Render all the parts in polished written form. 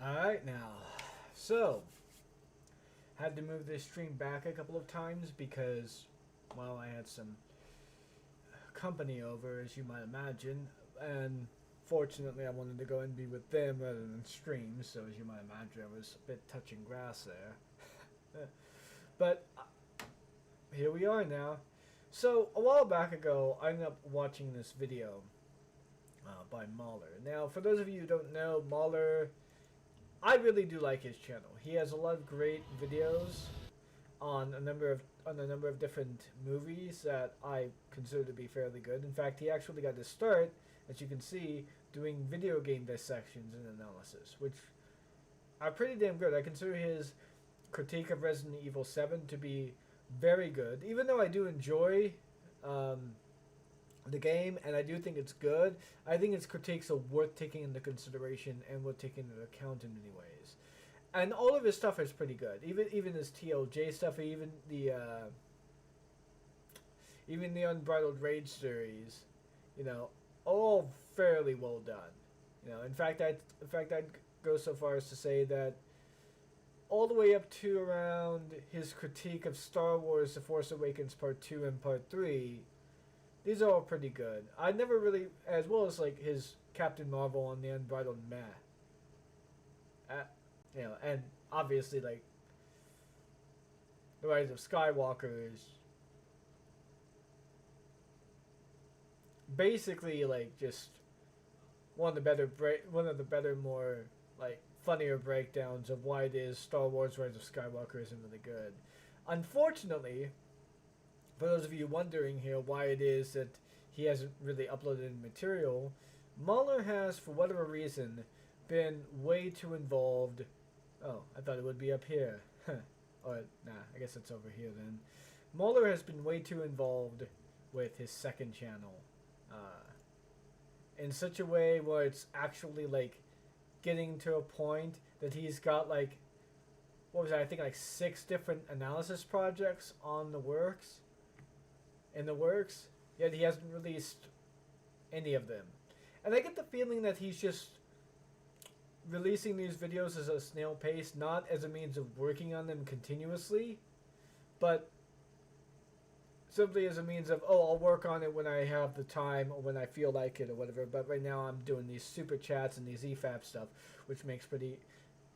Alright now, so, had to move this stream back a couple of times because, well, I had some company over, as you might imagine, and fortunately I wanted to go and be with them rather than stream, so as you might imagine I was a bit touching grass there. But, here we are now. So, a while back ago, I ended up watching this video by MauLer. Now, for those of you who don't know, MauLer, I really do like his channel. He has a lot of great videos on a number of different movies that I consider to be fairly good. In fact, he actually got to start, as you can see, doing video game dissections and analysis, which are pretty damn good. I consider his critique of Resident Evil 7 to be very good, even though I do enjoy the game and I do think it's good. I think its critiques are worth taking into consideration and worth taking into account in many ways. And all of his stuff is pretty good. Even his TLJ stuff, even the Unbridled Rage series, you know, all fairly well done. You know, in fact I'd go so far as to say that all the way up to around his critique of Star Wars The Force Awakens Part 2 and Part 3, these are all pretty good. I never really, as well as like his Captain Marvel on the Unbridled Meh. You know, and obviously like The Rise of Skywalker is basically like just one of the better, more like funnier breakdowns of why it is Star Wars Rise of Skywalker isn't really good. Unfortunately, for those of you wondering here why it is that he hasn't really uploaded any material, MauLer has, for whatever reason, been way too involved. Oh, I thought it would be up here. Or, nah, I guess it's over here then. MauLer has been way too involved with his second channel. In such a way where it's actually, like, getting to a point that he's got, like, what was it, I think, like 6 different analysis projects in the works, yet he hasn't released any of them. And I get the feeling that he's just releasing these videos as a snail pace, not as a means of working on them continuously, but simply as a means of, oh, I'll work on it when I have the time or when I feel like it or whatever. But right now I'm doing these super chats and these EFAP stuff, which makes pretty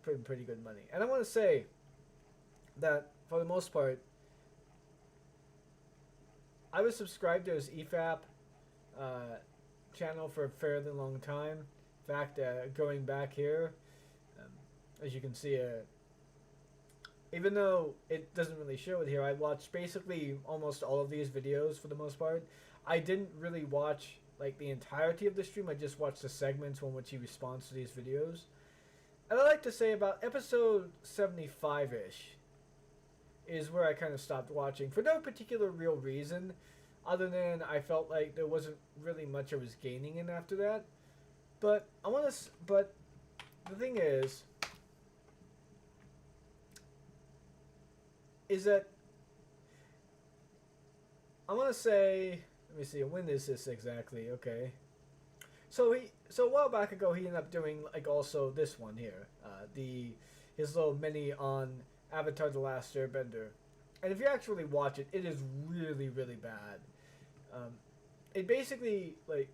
good money. And I want to say that for the most part, I was subscribed to his EFAP channel for a fairly long time. In fact, going back here, as you can see, even though it doesn't really show it here, I watched basically almost all of these videos for the most part. I didn't really watch like the entirety of the stream. I just watched the segments on which he responds to these videos. And I like to say about episode 75-ish is where I kind of stopped watching for no particular real reason, other than I felt like there wasn't really much I was gaining in after that. But but the thing is that I want to say, let me see, when is this exactly? Okay. So a while back ago he ended up doing like also this one here, his little mini on Avatar: The Last Airbender, and if you actually watch it, it is really, really bad. It basically like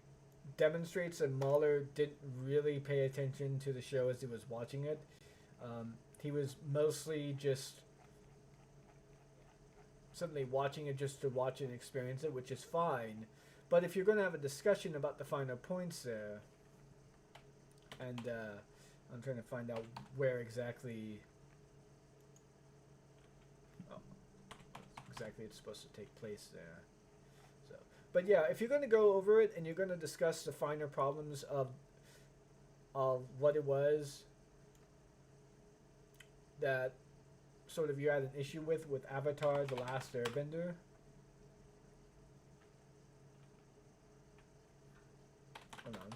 demonstrates that MauLer didn't really pay attention to the show as he was watching it. He was mostly just simply watching it just to watch and experience it, which is fine. But if you're going to have a discussion about the finer points there, and I'm trying to find out where exactly it's supposed to take place there. So, but yeah, if you're going to go over it and you're going to discuss the finer problems of what it was that sort of you had an issue with Avatar: The Last Airbender. Hold on.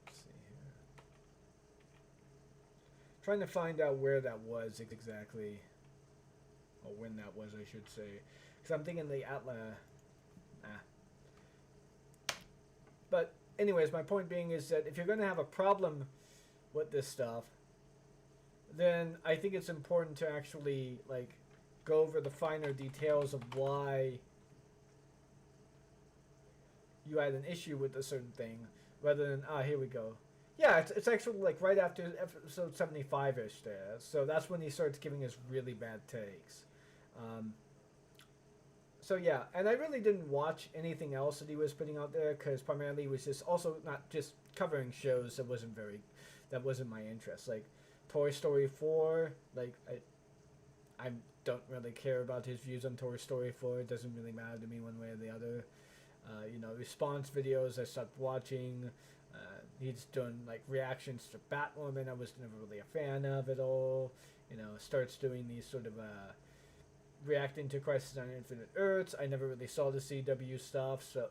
Let's see here. Trying to find out where that was exactly. Or when that was, I should say. Because I'm thinking the Atlas. But anyways, my point being is that if you're going to have a problem with this stuff, then I think it's important to actually like go over the finer details of why you had an issue with a certain thing, rather than here we go. Yeah, it's actually like right after episode 75-ish there. So that's when he starts giving us really bad takes. So yeah, and I really didn't watch anything else that he was putting out there because primarily it was just also not just covering shows that wasn't my interest. Like Toy Story 4, like I don't really care about his views on Toy Story 4. It doesn't really matter to me one way or the other. Response videos I stopped watching. He's done like reactions to Batwoman. I was never really a fan of at all. Starts doing these sort of reacting to Crisis on Infinite Earths. I never really saw the CW stuff, so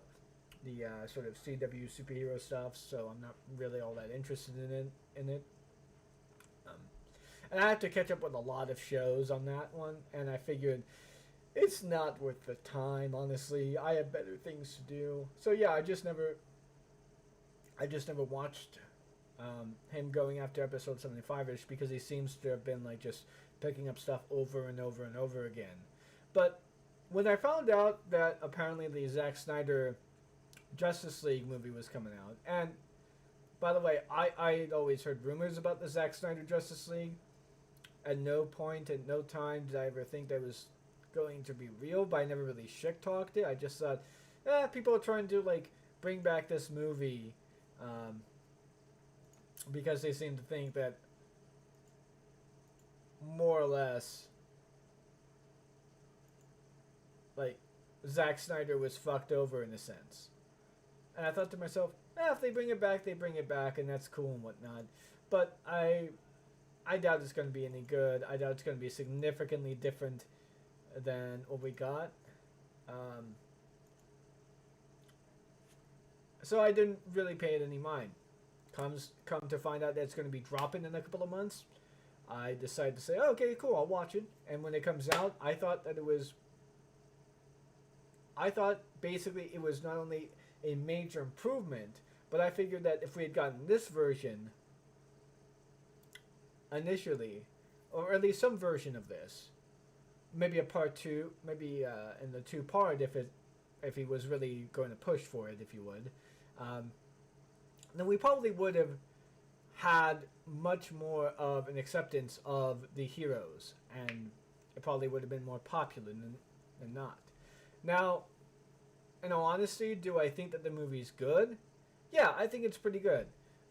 the sort of CW superhero stuff. So I'm not really all that interested in it. And I have to catch up with a lot of shows on that one, and I figured it's not worth the time, honestly. I have better things to do. So yeah, I just never watched him going after episode 75-ish because he seems to have been like just picking up stuff over and over and over again. But when I found out that apparently the Zack Snyder Justice League movie was coming out, and by the way, I had always heard rumors about the Zack Snyder Justice League. At no point, at no time did I ever think that was going to be real, but I never really shit talked it. I just thought, people are trying to like bring back this movie because they seem to think that more or less like Zack Snyder was fucked over in a sense. And I thought to myself, if they bring it back, they bring it back, and that's cool and whatnot. But I doubt it's going to be any good. I doubt it's going to be significantly different than what we got. So I didn't really pay it any mind. Come to find out that it's going to be dropping in a couple of months, I decided to say, okay, cool, I'll watch it. And when it comes out, I thought basically it was not only a major improvement, but I figured that if we had gotten this version initially, or at least some version of this, maybe a part 2, maybe in the 2-part if he was really going to push for it, if you would, then we probably would have had much more of an acceptance of the heroes, and it probably would have been more popular than not. Now, in all honesty, do I think that the movie's good? Yeah, I think it's pretty good.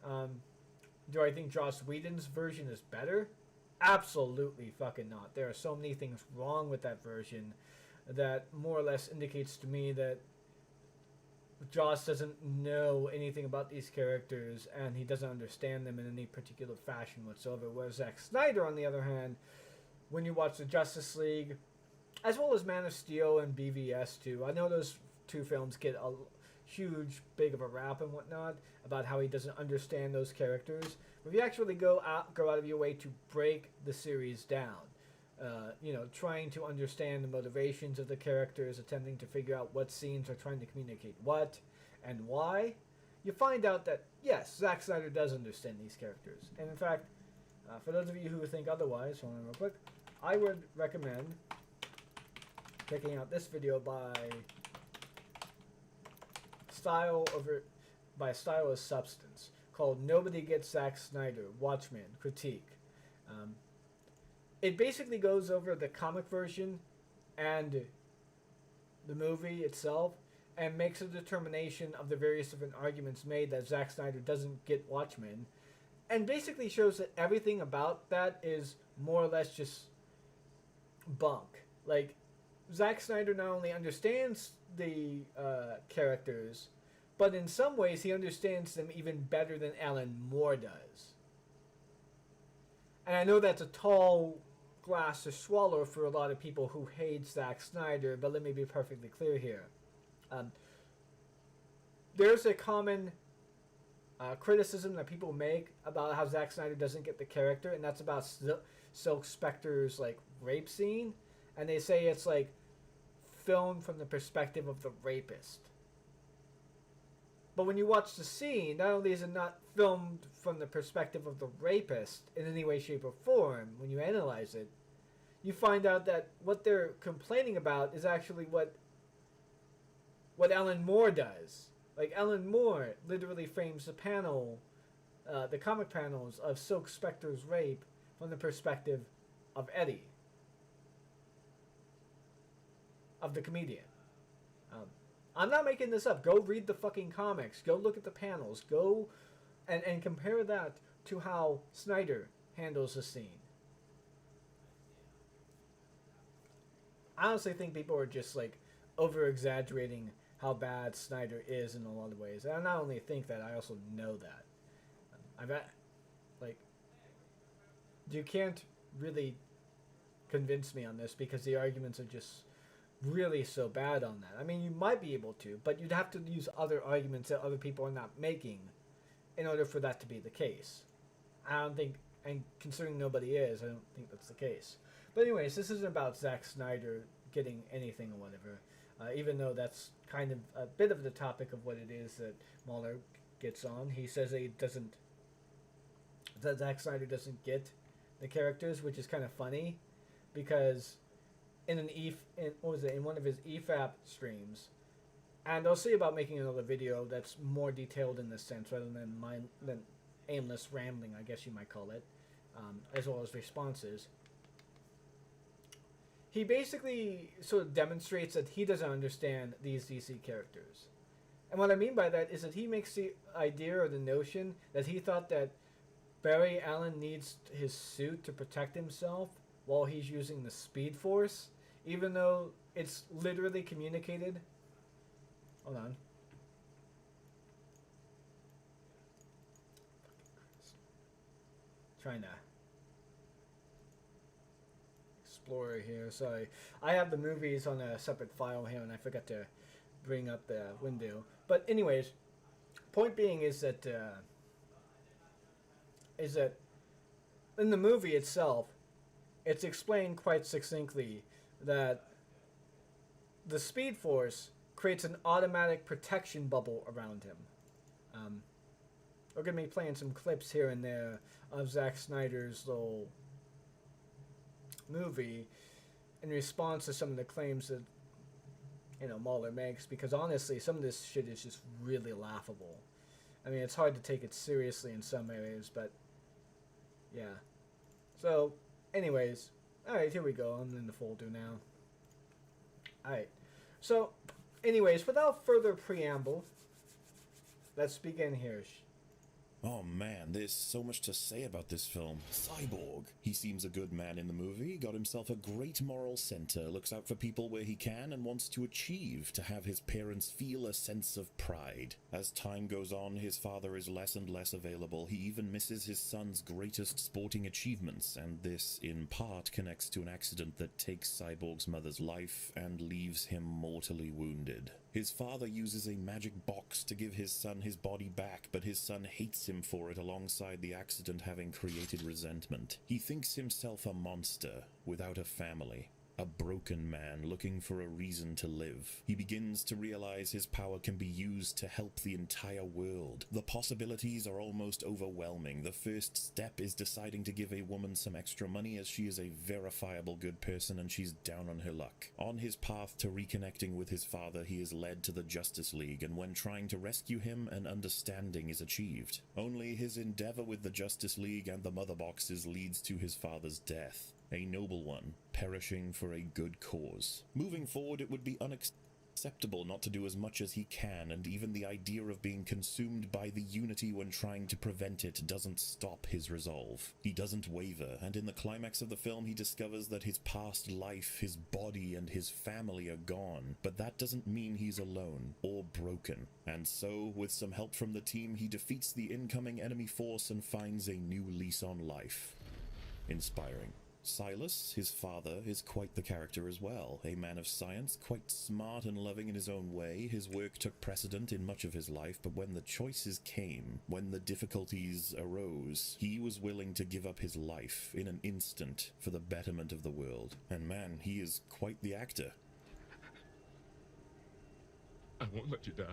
Do I think Joss Whedon's version is better? Absolutely fucking not. There are so many things wrong with that version that more or less indicates to me that Joss doesn't know anything about these characters and he doesn't understand them in any particular fashion whatsoever. Whereas Zack Snyder, on the other hand, when you watch the Justice League, as well as Man of Steel and BVS too, I know those two films get a huge, big of a rap and whatnot about how he doesn't understand those characters. But if you actually go out of your way to break the series down, trying to understand the motivations of the characters, attempting to figure out what scenes are trying to communicate what and why, you find out that, yes, Zack Snyder does understand these characters. And in fact, for those of you who think otherwise, hold on real quick, I would recommend checking out this video by Style as Substance, called Nobody Gets Zack Snyder, Watchmen, Critique. It basically goes over the comic version and the movie itself and makes a determination of the various different arguments made that Zack Snyder doesn't get Watchmen, and basically shows that everything about that is more or less just bunk. Like, Zack Snyder not only understands the characters, but in some ways he understands them even better than Alan Moore does. And I know that's a tall glass to swallow for a lot of people who hate Zack Snyder, but let me be perfectly clear here. There's a common criticism that people make about how Zack Snyder doesn't get the character, and that's about Silk Spectre's like rape scene, and they say it's like filmed from the perspective of the rapist. But when you watch the scene, not only is it not filmed from the perspective of the rapist in any way, shape, or form, when you analyze it, you find out that what they're complaining about is actually what Alan Moore does. Like, Alan Moore literally frames the comic panels of Silk Spectre's rape from the perspective of Eddie, of the comedian. I'm not making this up. Go read the fucking comics. Go look at the panels. Go and compare that to how Snyder handles the scene. I honestly think people are just like over-exaggerating how bad Snyder is in a lot of ways. And I not only think that, I also know that. You can't really convince me on this because the arguments are just really so bad on that. I mean, you might be able to, but you'd have to use other arguments that other people are not making in order for that to be the case. I don't think, and considering nobody is, I don't think that's the case. But anyways, this isn't about Zack Snyder getting anything or whatever, even though that's kind of a bit of the topic of what it is that MauLer gets on. He says that Zack Snyder doesn't get the characters, which is kind of funny, because in one of his EFAP streams, and I'll see about making another video that's more detailed in this sense rather than aimless rambling, I guess you might call it, as well as responses. He basically sort of demonstrates that he doesn't understand these DC characters. And what I mean by that is that he makes the idea or the notion that he thought that Barry Allen needs his suit to protect himself while he's using the Speed Force, even though it's literally communicated. Hold on. Trying to explore here. Sorry, I have the movies on a separate file here, and I forgot to bring up the window. But anyways, point being is that in the movie itself, it's explained quite succinctly that the Speed Force creates an automatic protection bubble around him. We're going to be playing some clips here and there of Zack Snyder's little movie in response to some of the claims that, MauLer makes, because honestly, some of this shit is just really laughable. I mean, it's hard to take it seriously in some areas, but yeah. So, anyways, alright, here we go. I'm in the folder now. Alright. So, anyways, without further preamble, let's begin here. Oh man, there's so much to say about this film. Cyborg. He seems a good man in the movie, got himself a great moral center, looks out for people where he can, and wants to achieve to have his parents feel a sense of pride. As time goes on, his father is less and less available. He even misses his son's greatest sporting achievements, and this, in part, connects to an accident that takes Cyborg's mother's life and leaves him mortally wounded. His father uses a magic box to give his son his body back, but his son hates him for it, alongside the accident having created resentment. He thinks himself a monster without a family. A broken man looking for a reason to live. He begins to realize his power can be used to help the entire world. The possibilities are almost overwhelming. The first step is deciding to give a woman some extra money, as she is a verifiable good person and she's down on her luck. On his path to reconnecting with his father, he is led to the Justice League, and when trying to rescue him, an understanding is achieved. Only his endeavor with the Justice League and the Mother Boxes leads to his father's death. A noble one, perishing for a good cause. Moving forward, it would be unacceptable not to do as much as he can, and even the idea of being consumed by the Unity when trying to prevent it doesn't stop his resolve. He doesn't waver, and in the climax of the film he discovers that his past life, his body, and his family are gone. But that doesn't mean he's alone, or broken. And so, with some help from the team, he defeats the incoming enemy force and finds a new lease on life. Inspiring. Silas, his father, is quite the character as well. A man of science, quite smart and loving in his own way. His work took precedent in much of his life, but when the choices came, when the difficulties arose, he was willing to give up his life in an instant for the betterment of the world. And man, he is quite the actor. I won't let you die.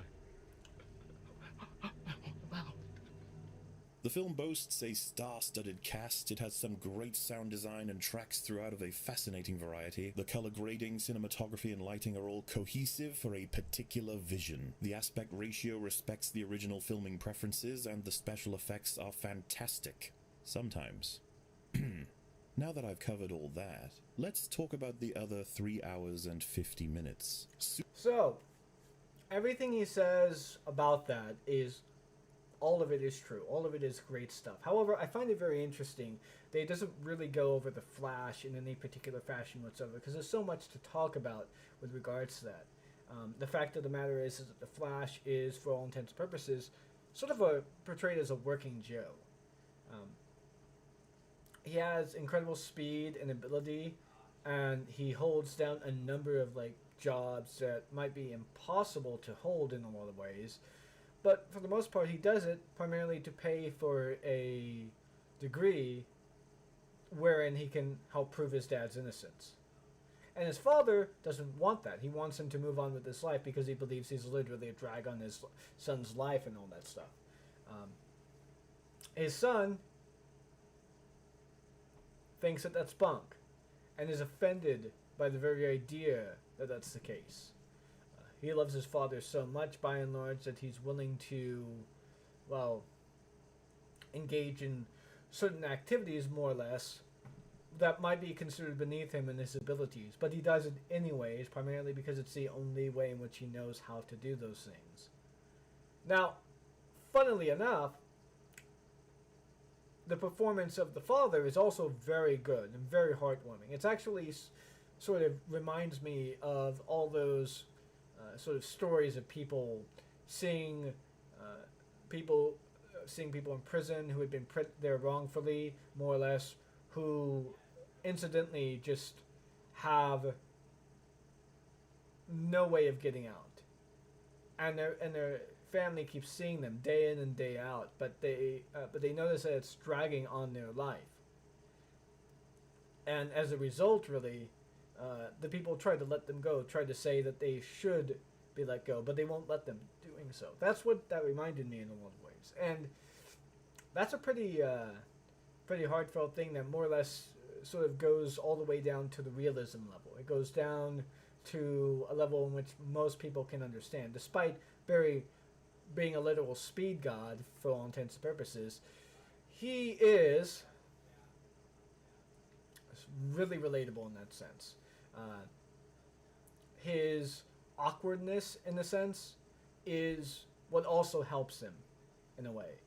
The film boasts a star-studded cast, it has some great sound design and tracks throughout of a fascinating variety. The color grading, cinematography, and lighting are all cohesive for a particular vision. The aspect ratio respects the original filming preferences, and the special effects are fantastic. Sometimes. Now that I've covered all that, let's talk about the other 3 hours and 50 minutes. So, everything he says about that is, all of it is true. All of it is great stuff. However, I find it very interesting that he doesn't really go over the Flash in any particular fashion whatsoever, because there's so much to talk about with regards to that. The fact of the matter is that the Flash is, for all intents and purposes, sort of portrayed as a working Joe. He has incredible speed and ability, and he holds down a number of jobs that might be impossible to hold in a lot of ways. But for the most part, he does it primarily to pay for a degree wherein he can help prove his dad's innocence. And his father doesn't want that. He wants him to move on with his life because he believes he's literally a drag on his son's life and all that stuff. His son thinks that that's bunk and is offended by the very idea that that's the case. He loves his father so much, by and large, that he's willing to, engage in certain activities, more or less, that might be considered beneath him and his abilities. But he does it anyways, primarily because it's the only way in which he knows how to do those things. Now, funnily enough, the performance of the father is also very good and very heartwarming. It's actually sort of reminds me of all those sort of stories of people seeing people in prison who had been there wrongfully, more or less, who incidentally just have no way of getting out, and their family keeps seeing them day in and day out, but they notice that it's dragging on their life, and as a result, really, the people try to let them go, try to say that they should be let go, but they won't let them doing so. That's what that reminded me in a lot of ways, and that's a pretty heartfelt thing that more or less sort of goes all the way down to the realism level. It goes down to a level in which most people can understand, despite being a literal speed god for all intents and purposes. He is really relatable in that sense. His awkwardness, in a sense, is what also helps him, in a way.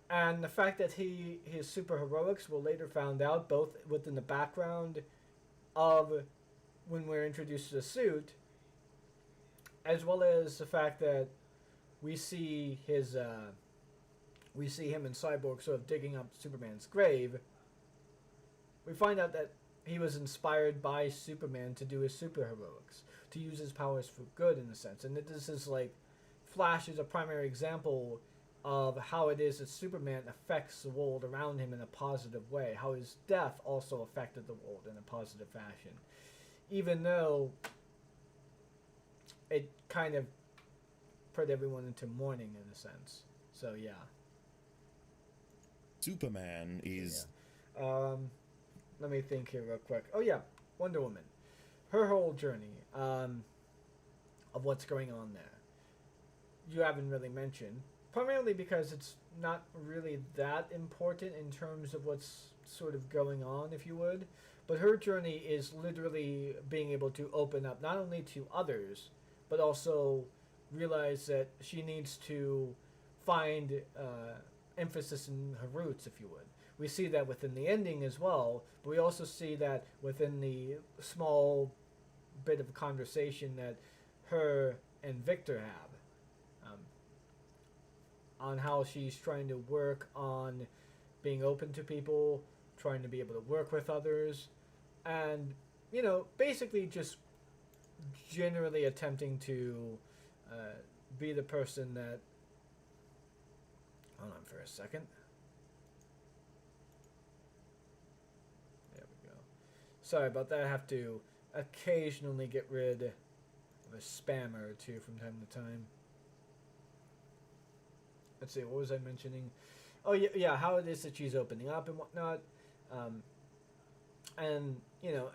And the fact that his super heroics were later found out, both within the background of when we're introduced to the suit, as well as the fact that we see him and Cyborg sort of digging up Superman's grave. We find out that he was inspired by Superman to do his superheroics, to use his powers for good, in a sense. And this is Flash is a primary example of how it is that Superman affects the world around him in a positive way, how his death also affected the world in a positive fashion, even though it kind of put everyone into mourning, in a sense. So yeah, Superman is... Yeah. Let me think here real quick. Oh yeah, Wonder Woman. Her whole journey of what's going on there. You haven't really mentioned. Primarily because it's not really that important in terms of what's sort of going on, if you would. But her journey is literally being able to open up not only to others, but also realize that she needs to find emphasis in her roots, if you would. We see that within the ending as well, but we also see that within the small bit of conversation that her and Victor have. On how she's trying to work on being open to people, trying to be able to work with others, and, basically just generally attempting to be the person that... Hold on for a second. There we go. Sorry about that. I have to occasionally get rid of a spammer or two from time to time. Let's see, what was I mentioning? oh yeah, yeah, how it is that she's opening up and whatnot, um, and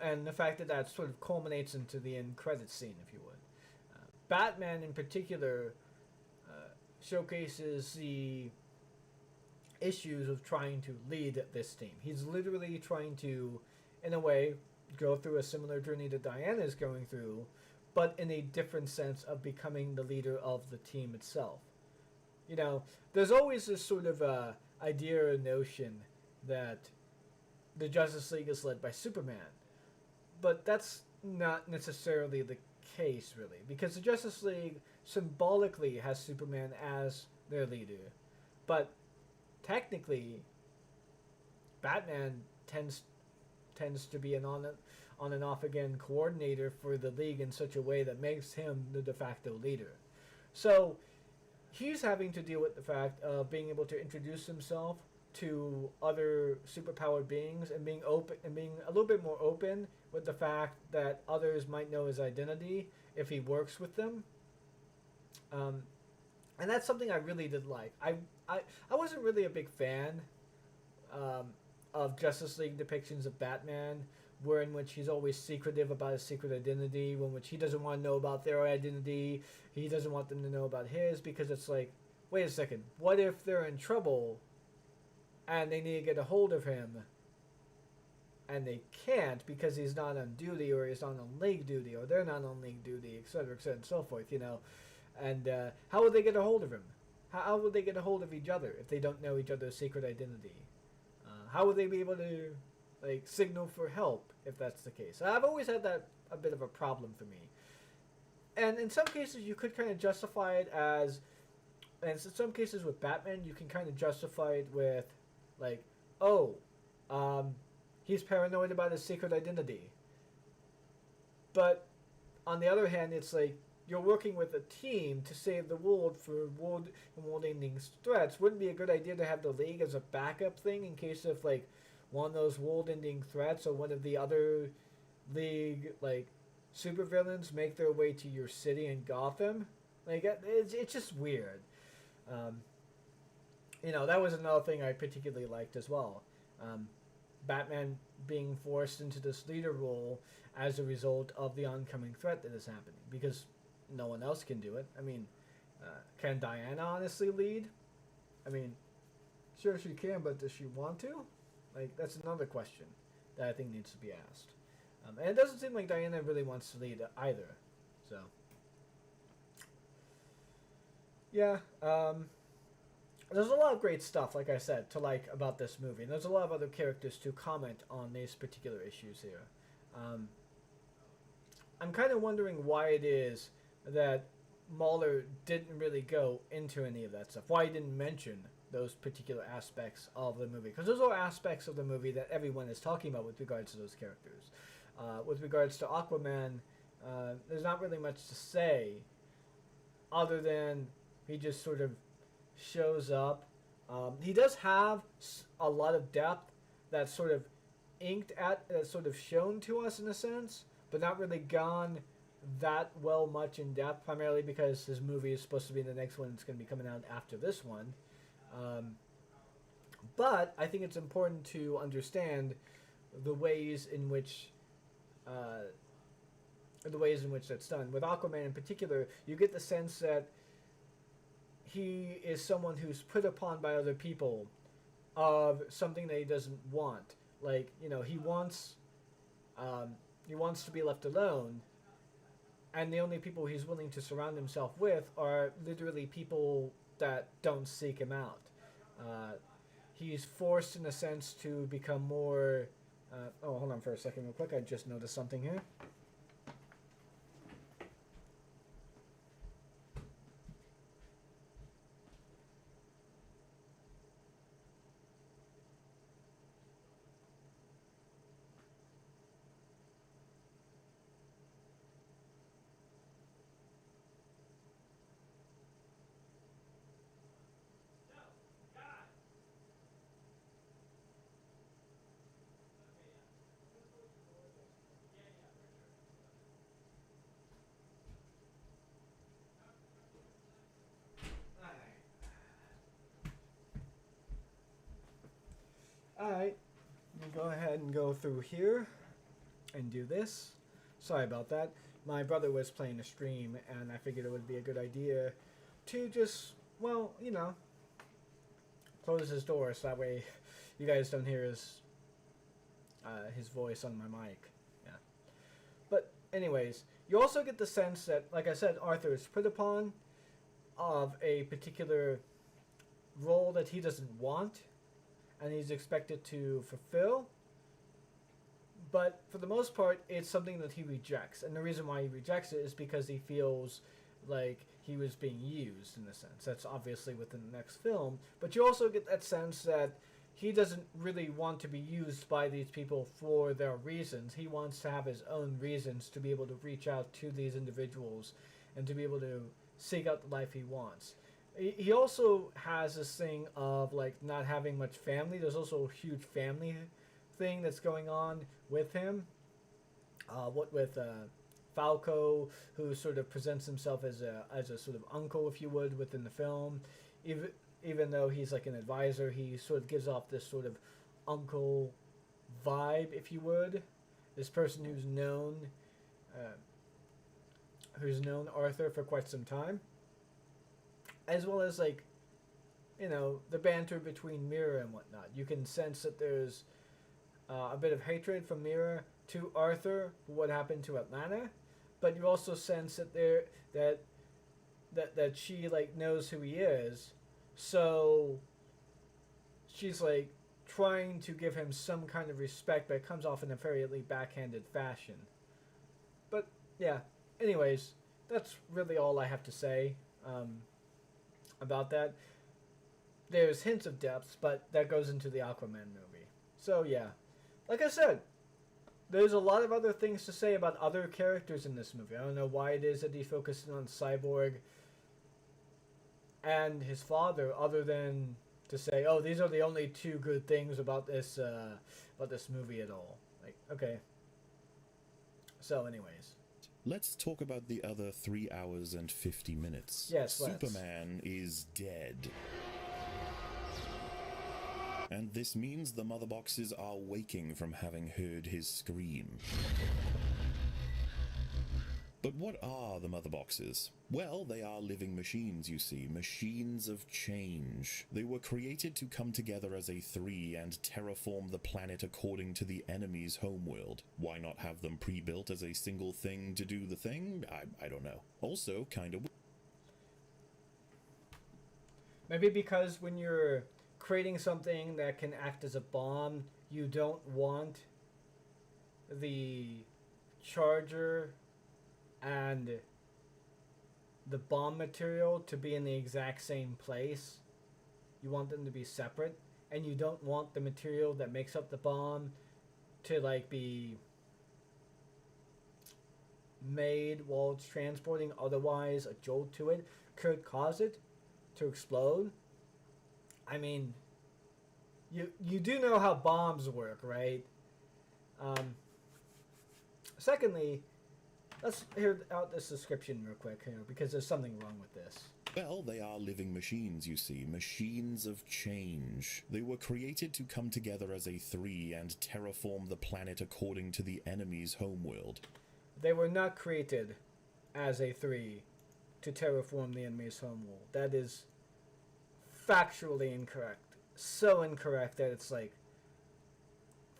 and the fact that that sort of culminates into the end credits scene, if you would. Batman in particular showcases the issues of trying to lead this team. He's literally trying to, in a way, go through a similar journey that Diana is going through, but in a different sense of becoming the leader of the team itself. You know, there's always this sort of idea or notion that the Justice League is led by Superman, but that's not necessarily the case, really, because the Justice League symbolically has Superman as their leader, but technically, Batman tends to be an on and off again coordinator for the league in such a way that makes him the de facto leader. So he's having to deal with the fact of being able to introduce himself to other superpowered beings and being open and being a little bit more open with the fact that others might know his identity if he works with them. And that's something I really did like. I wasn't really a big fan um, of Justice League depictions of Batman, where in which he's always secretive about his secret identity, in which he doesn't want to know about their identity, he doesn't want them to know about his, because it's like, wait a second, what if they're in trouble and they need to get a hold of him and they can't because he's not on duty or he's not on league duty or they're not on league duty, etc., etc., and so forth, And how would they get a hold of him? How would they get a hold of each other if they don't know each other's secret identity? How would they be able to signal for help if that's the case? I've always had that a bit of a problem for me. And in some cases, you could kind of justify it as, and in some cases with Batman, you can kind of justify it with, he's paranoid about his secret identity. But on the other hand, it's like, you're working with a team to save the world for world-ending threats. Wouldn't it be a good idea to have the League as a backup thing in case of one of those world-ending threats or one of the other League supervillains make their way to your city in Gotham? It's just weird. That was another thing I particularly liked as well. Batman being forced into this leader role as a result of the oncoming threat that is happening, because no one else can do it. I mean, can Diana honestly lead? I mean, sure she can, but does she want to? That's another question that I think needs to be asked. And it doesn't seem like Diana really wants to lead either. So, yeah, there's a lot of great stuff, like I said, to like about this movie. And there's a lot of other characters to comment on these particular issues here. I'm kind of wondering why it is that MauLer didn't really go into any of that stuff. Why he didn't mention those particular aspects of the movie. Because those are aspects of the movie that everyone is talking about with regards to those characters. With regards to Aquaman, there's not really much to say other than he just sort of shows up. He does have a lot of depth that's sort of that's sort of shown to us in a sense, but not really gone that much in depth, primarily because his movie is supposed to be the next one that's going to be coming out after this one. But I think it's important to understand the ways in which that's done. With Aquaman in particular, you get the sense that he is someone who's put upon by other people of something that he doesn't want. He wants to be left alone, and the only people he's willing to surround himself with are literally people that don't seek him out. He's forced, in a sense, to become more... hold on for a second real quick. I just noticed something here. Alright, let me go ahead and go through here and do this. Sorry about that. My brother was playing a stream, and I figured it would be a good idea to just, well, you know, close his door so that way you guys don't hear his voice on my mic. Yeah. But anyways, you also get the sense that, like I said, Arthur is put upon of a particular role that he doesn't want, and he's expected to fulfill. But for the most part, it's something that he rejects. And the reason why he rejects it is because he feels like he was being used, in a sense. That's obviously within the next film. But you also get that sense that he doesn't really want to be used by these people for their reasons. He wants to have his own reasons to be able to reach out to these individuals and to be able to seek out the life he wants. He also has this thing of, like, not having much family. There's also a huge family thing that's going on with him. With Falco, who sort of presents himself as a sort of uncle, if you would, within the film. Even though he's like an advisor, he sort of gives off this sort of uncle vibe, if you would. This person who's known Arthur for quite some time, as well as, like, you know, the banter between Mira and whatnot. You can sense that there's a bit of hatred from Mira to Arthur for what happened to Atlanta, but you also sense that that she, like, knows who he is, so she's, like, trying to give him some kind of respect, but it comes off in a fairly backhanded fashion. But yeah, anyways, that's really all I have to say about that. There's hints of depth, but that goes into the Aquaman movie. So yeah, like I said, there's a lot of other things to say about other characters in this movie. I don't know why it is that he's focusing on Cyborg and his father, other than to say, oh, these are the only two good things about this movie at all. Like, okay. So anyways, let's talk about the other 3 hours and 50 minutes. Yes, let's. Superman is dead. And this means the mother boxes are waking from having heard his scream. But what are the mother boxes? Well, they are living machines, you see, machines of change. They were created to come together as a three and terraform the planet according to the enemy's homeworld. Why not have them pre-built as a single thing to do the thing? I don't know. Also, kind of... Maybe because when you're creating something that can act as a bomb, you don't want the charger and the bomb material to be in the exact same place. You want them to be separate, and you don't want the material that makes up the bomb to, like, be made while it's transporting. Otherwise, a jolt to it could cause it to explode. I mean, you do know how bombs work, right? Secondly, let's hear out this description real quick here, because there's something wrong with this. Well, they are living machines, you see, machines of change. They were created to come together as a three and terraform the planet according to the enemy's homeworld. They were not created as a three to terraform the enemy's homeworld. That is factually incorrect. So incorrect that it's, like,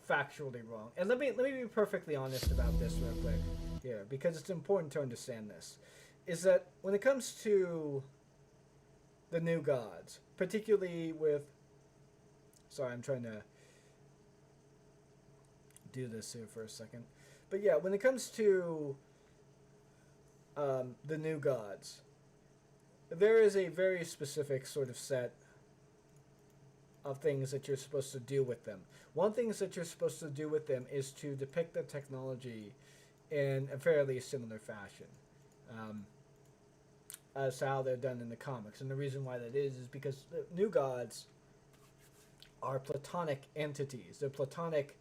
factually wrong. And let me be perfectly honest about this real quick here, because it's important to understand this. Is that when it comes to the new gods, particularly with... Sorry, I'm trying to do this here for a second. But yeah, when it comes to the new gods, there is a very specific sort of set of things that you're supposed to do with them. One thing that you're supposed to do with them is to depict the technology in a fairly similar fashion as to how they're done in the comics. And the reason why that is because the new gods are platonic entities. They're platonic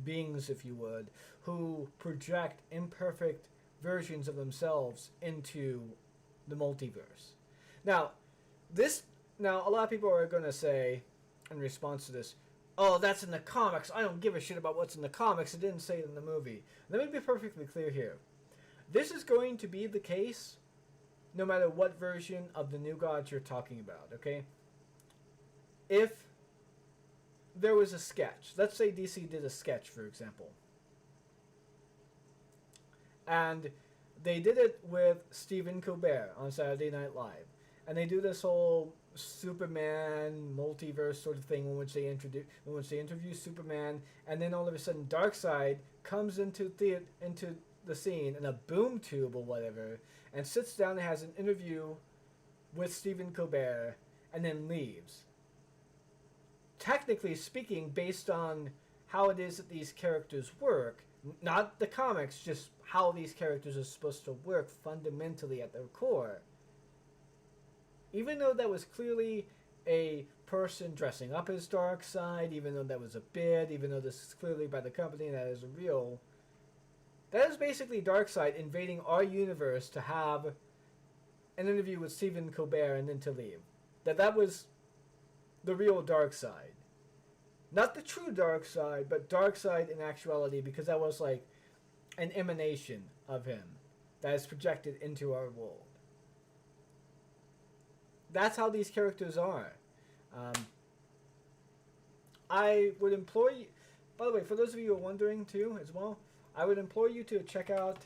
beings, if you would, who project imperfect versions of themselves into the multiverse. Now, a lot of people are going to say, in response to this, oh, that's in the comics. I don't give a shit about what's in the comics. It didn't say it in the movie. Let me be perfectly clear here. This is going to be the case no matter what version of the New Gods you're talking about, okay? If there was a sketch, let's say DC did a sketch, for example, and they did it with Stephen Colbert on Saturday Night Live, and they do this whole Superman multiverse sort of thing in which they interview Superman, and then all of a sudden Darkseid comes into the scene in a boom tube or whatever, and sits down and has an interview with Stephen Colbert, and then leaves. Technically speaking, based on how it is that these characters work, not the comics, just how these characters are supposed to work fundamentally at their core, even though that was clearly a person dressing up as Darkseid, even though that was a bit, even though this is clearly by the company and that is real, that is basically Darkseid invading our universe to have an interview with Stephen Colbert and then to leave. That was the real Darkseid. Not the true Darkseid, but Darkseid in actuality, because that was like an emanation of him that is projected into our world. That's how these characters are. I would implore you, by the way, for those of you who are wondering too, as well, I would implore you to check out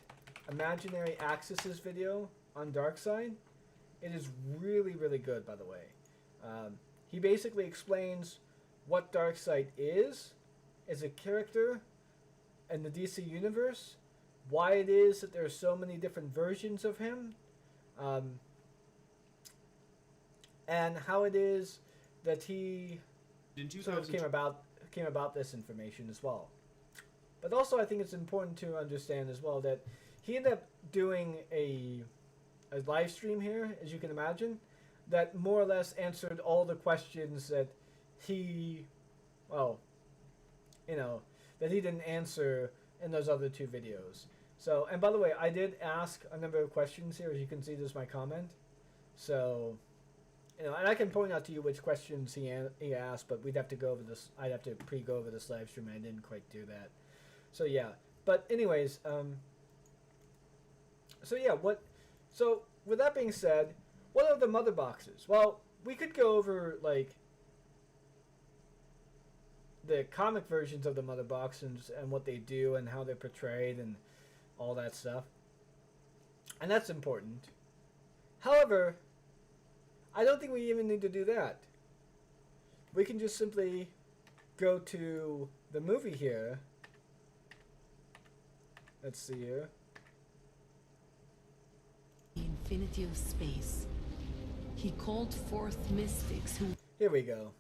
Imaginary Axis' video on Darkseid. It is really, really good, by the way. He basically explains what Darkseid is as a character in the DC universe, why it is that there are so many different versions of him, and how it is that he sort of came about this information as well. But also, I think it's important to understand as well that he ended up doing a live stream here, as you can imagine, that more or less answered all the questions that he, that he didn't answer in those other two videos. So, and by the way, I did ask a number of questions here, as you can see, this is my comment. So, and I can point out to you which questions he asked, but we'd have to go over this. I'd have to go over this live stream, and I didn't quite do that. So yeah, but anyways, so with that being said, what are the mother boxes? Well, we could go over like the comic versions of the mother boxes and what they do and how they're portrayed and all that stuff, and that's important. However, I don't think we even need to do that. We can just simply go to the movie here. Let's see here. The infinity of space. He called forth mystics who... Here we go.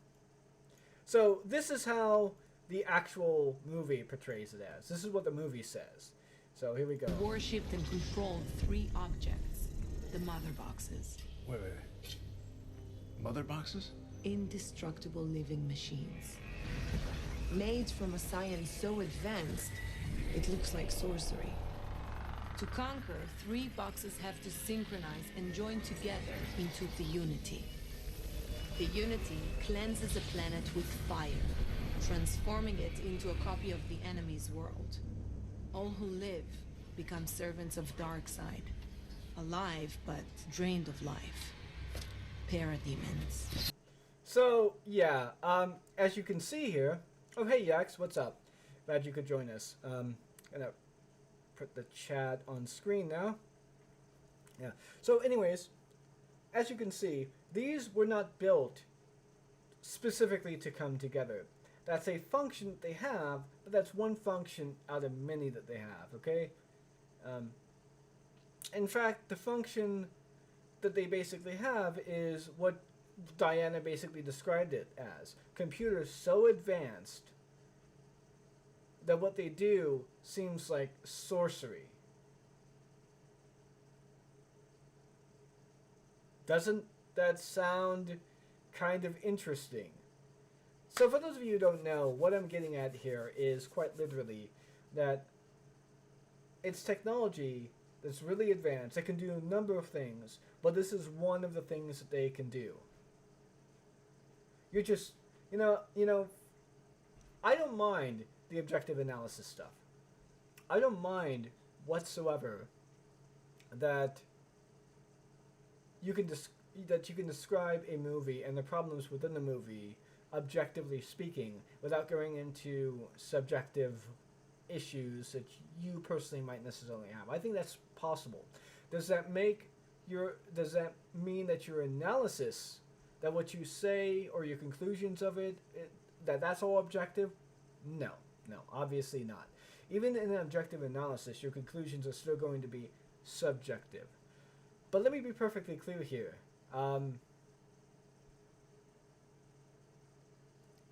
So this is how the actual movie portrays it as. This is what the movie says. So here we go. Worshipped and controlled three objects. The mother boxes. Wait. Mother boxes? Indestructible living machines. Made from a science so advanced, it looks like sorcery. To conquer, three boxes have to synchronize and join together into the unity. The unity cleanses a planet with fire, transforming it into a copy of the enemy's world. All who live become servants of Darkseid, alive but drained of life. Parademons. So yeah, as you can see here. Oh hey Yax, what's up? Glad you could join us. Gonna put the chat on screen now. Yeah. So anyways, as you can see, these were not built specifically to come together. That's a function that they have, but that's one function out of many that they have, okay? In fact, the function that they basically have is what Diana basically described it as. Computers so advanced that what they do seems like sorcery. Doesn't that sound kind of interesting? So for those of you who don't know, what I'm getting at here is quite literally that it's technology that's really advanced. It can do a number of things, but this is one of the things that they can do. You're just, I don't mind the objective analysis stuff. I don't mind whatsoever that you can describe a movie and the problems within the movie objectively speaking without going into subjective issues that you personally might necessarily have. I think that's possible. Does that mean that your analysis, that what you say or your conclusions of that's all objective? No, obviously not. Even in an objective analysis, your conclusions are still going to be subjective. But let me be perfectly clear here.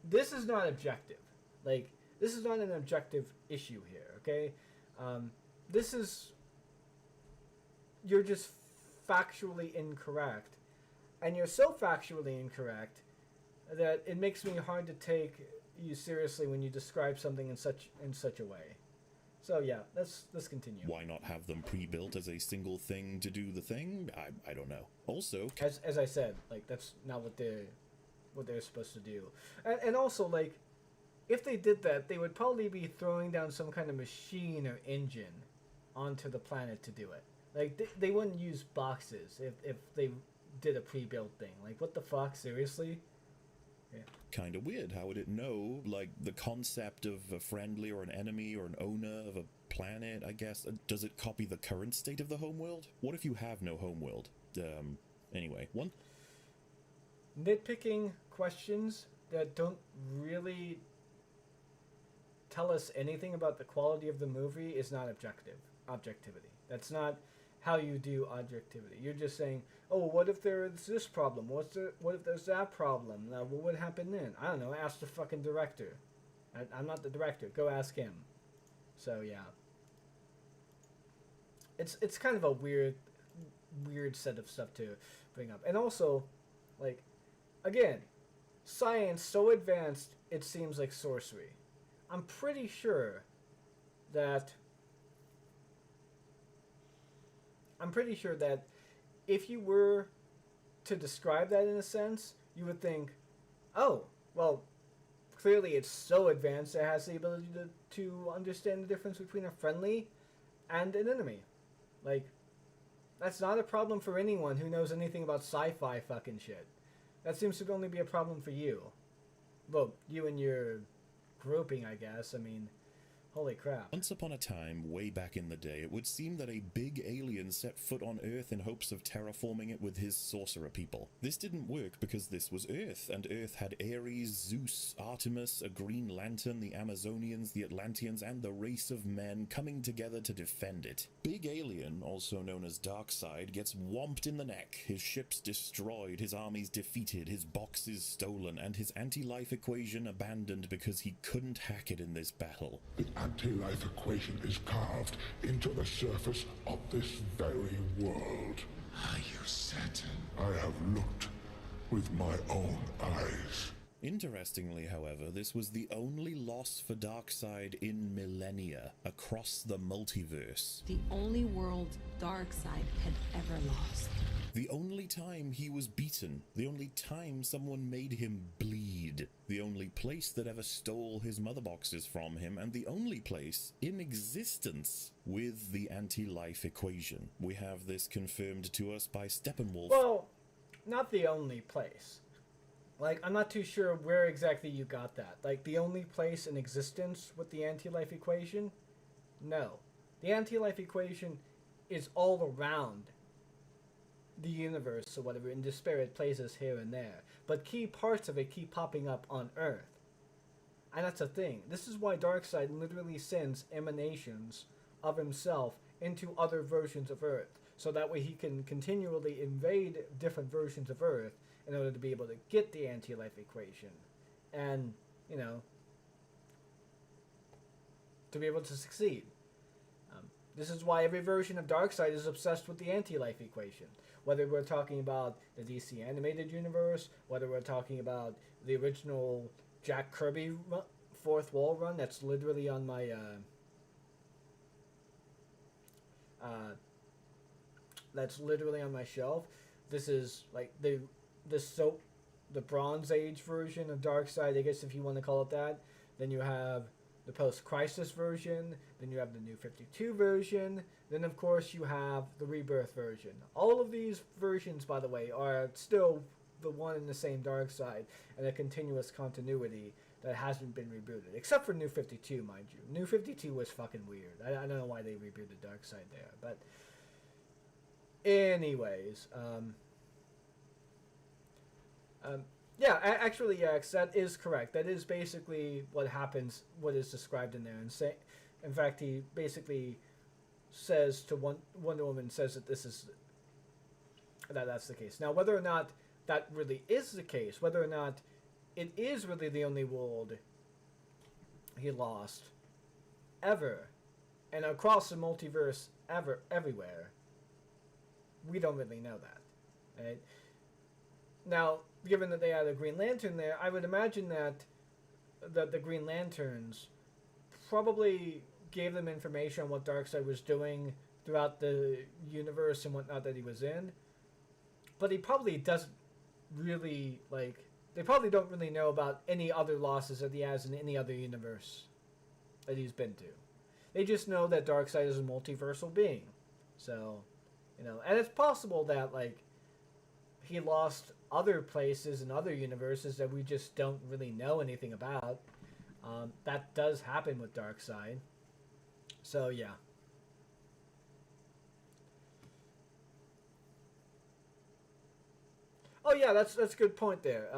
This is not objective. Like, this is not an objective issue here, okay? You're just factually incorrect. And you're so factually incorrect that it makes me hard to take you seriously when you describe something in such a way. So yeah, let's continue. Why not have them pre-built as a single thing to do the thing? I don't know. Also, as I said, like, that's not what they're supposed to do. And also, like, if they did that, they would probably be throwing down some kind of machine or engine onto the planet to do it. Like, they wouldn't use boxes if they did a pre-built thing. Like, what the fuck? Seriously? Yeah. Kind of weird. How would it know, like, the concept of a friendly or an enemy or an owner of a planet, I guess? Does it copy the current state of the homeworld? What if you have no homeworld? Anyway, one... Nitpicking questions that don't really tell us anything about the quality of the movie is not objectivity. That's not how you do objectivity. You're just saying, oh, what if there's this problem? What if there's that problem? Now, what would happen then? I don't know. Ask the fucking director. I'm not the director. Go ask him. So yeah, it's kind of a weird set of stuff to bring up. And also, like, again, science so advanced it seems like sorcery. I'm pretty sure that if you were to describe that in a sense, you would think, oh, well, clearly it's so advanced it has the ability to understand the difference between a friendly and an enemy. Like, that's not a problem for anyone who knows anything about sci-fi fucking shit. That seems to only be a problem for you. Well, you and your grouping, I guess. I mean, holy crap. Once upon a time, way back in the day, it would seem that a big alien set foot on Earth in hopes of terraforming it with his sorcerer people. This didn't work because this was Earth, and Earth had Ares, Zeus, Artemis, a Green Lantern, the Amazonians, the Atlanteans, and the race of men coming together to defend it. Big Alien, also known as Darkseid, gets whomped in the neck, his ships destroyed, his armies defeated, his boxes stolen, and his anti-life equation abandoned because he couldn't hack it in this battle. The anti-life equation is carved into the surface of this very world. Are you certain? I have looked with my own eyes. Interestingly, however, this was the only loss for Darkseid in millennia across the multiverse. The only world Darkseid had ever lost. The only time he was beaten, the only time someone made him bleed, the only place that ever stole his mother boxes from him, and the only place in existence with the anti-life equation. We have this confirmed to us by Steppenwolf. Well, not the only place. Like, I'm not too sure where exactly you got that. Like, the only place in existence with the anti-life equation? No. The anti-life equation is all around the universe or whatever, in disparate places here and there. But key parts of it keep popping up on Earth. And that's the thing. This is why Darkseid literally sends emanations of himself into other versions of Earth. So that way he can continually invade different versions of Earth in order to be able to get the anti-life equation. And, you know, to be able to succeed. This is why every version of Darkseid is obsessed with the anti-life equation. Whether we're talking about the DC animated universe, whether we're talking about the original Jack Kirby Fourth Wall run, that's literally on my shelf. This is like the Bronze Age version of Darkseid, I guess, if you want to call it that. then you have the post-crisis version, then you have the New 52 version, then of course you have the Rebirth version. All of these versions, by the way, are still the one and the same Darkseid and a continuous continuity that hasn't been rebooted, except for New 52, mind you. New 52 was fucking weird. I don't know why they rebooted Darkseid there, but anyways, yeah, actually, X, that is correct. That is basically what happens, what is described in there. And in fact, he basically says to Wonder Woman, says that that's the case. Now, whether or not that really is the case, whether or not it is really the only world he lost ever, and across the multiverse everywhere, we don't really know that, right? Now, given that they had a Green Lantern there, I would imagine that the Green Lanterns probably gave them information on what Darkseid was doing throughout the universe and whatnot that he was in. But he probably doesn't really, like, they probably don't really know about any other losses that he has in any other universe that he's been to. They just know that Darkseid is a multiversal being. So, you know, and it's possible that, like, he lost other places and other universes that we just don't really know anything about. That does happen with Darkseid. So, yeah. Oh, yeah, that's a good point there.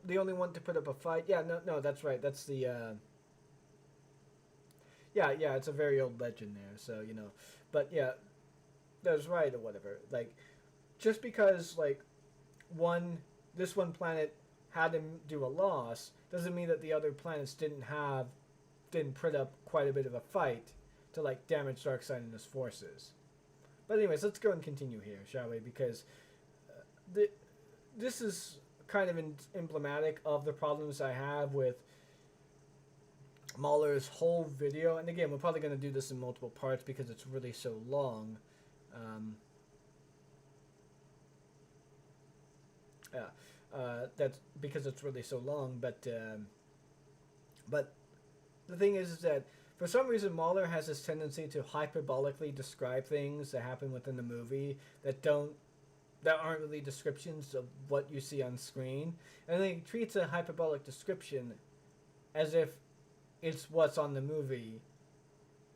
The only one to put up a fight. Yeah, no, that's right. That's the... Yeah, it's a very old legend there, so, you know. But, yeah, that's right or whatever. Like, just because, like, this one planet had him do a loss doesn't mean that the other planets didn't put up quite a bit of a fight to, like, damage Darkseid and his forces. But anyways, let's go and continue here, shall we? Because this is kind of emblematic of the problems I have with MauLer's whole video. And again, we're probably going to do this in multiple parts because it's really so long. That's because it's really so long, but the thing is that for some reason MauLer has this tendency to hyperbolically describe things that happen within the movie that aren't really descriptions of what you see on screen, and then he treats a hyperbolic description as if it's what's on the movie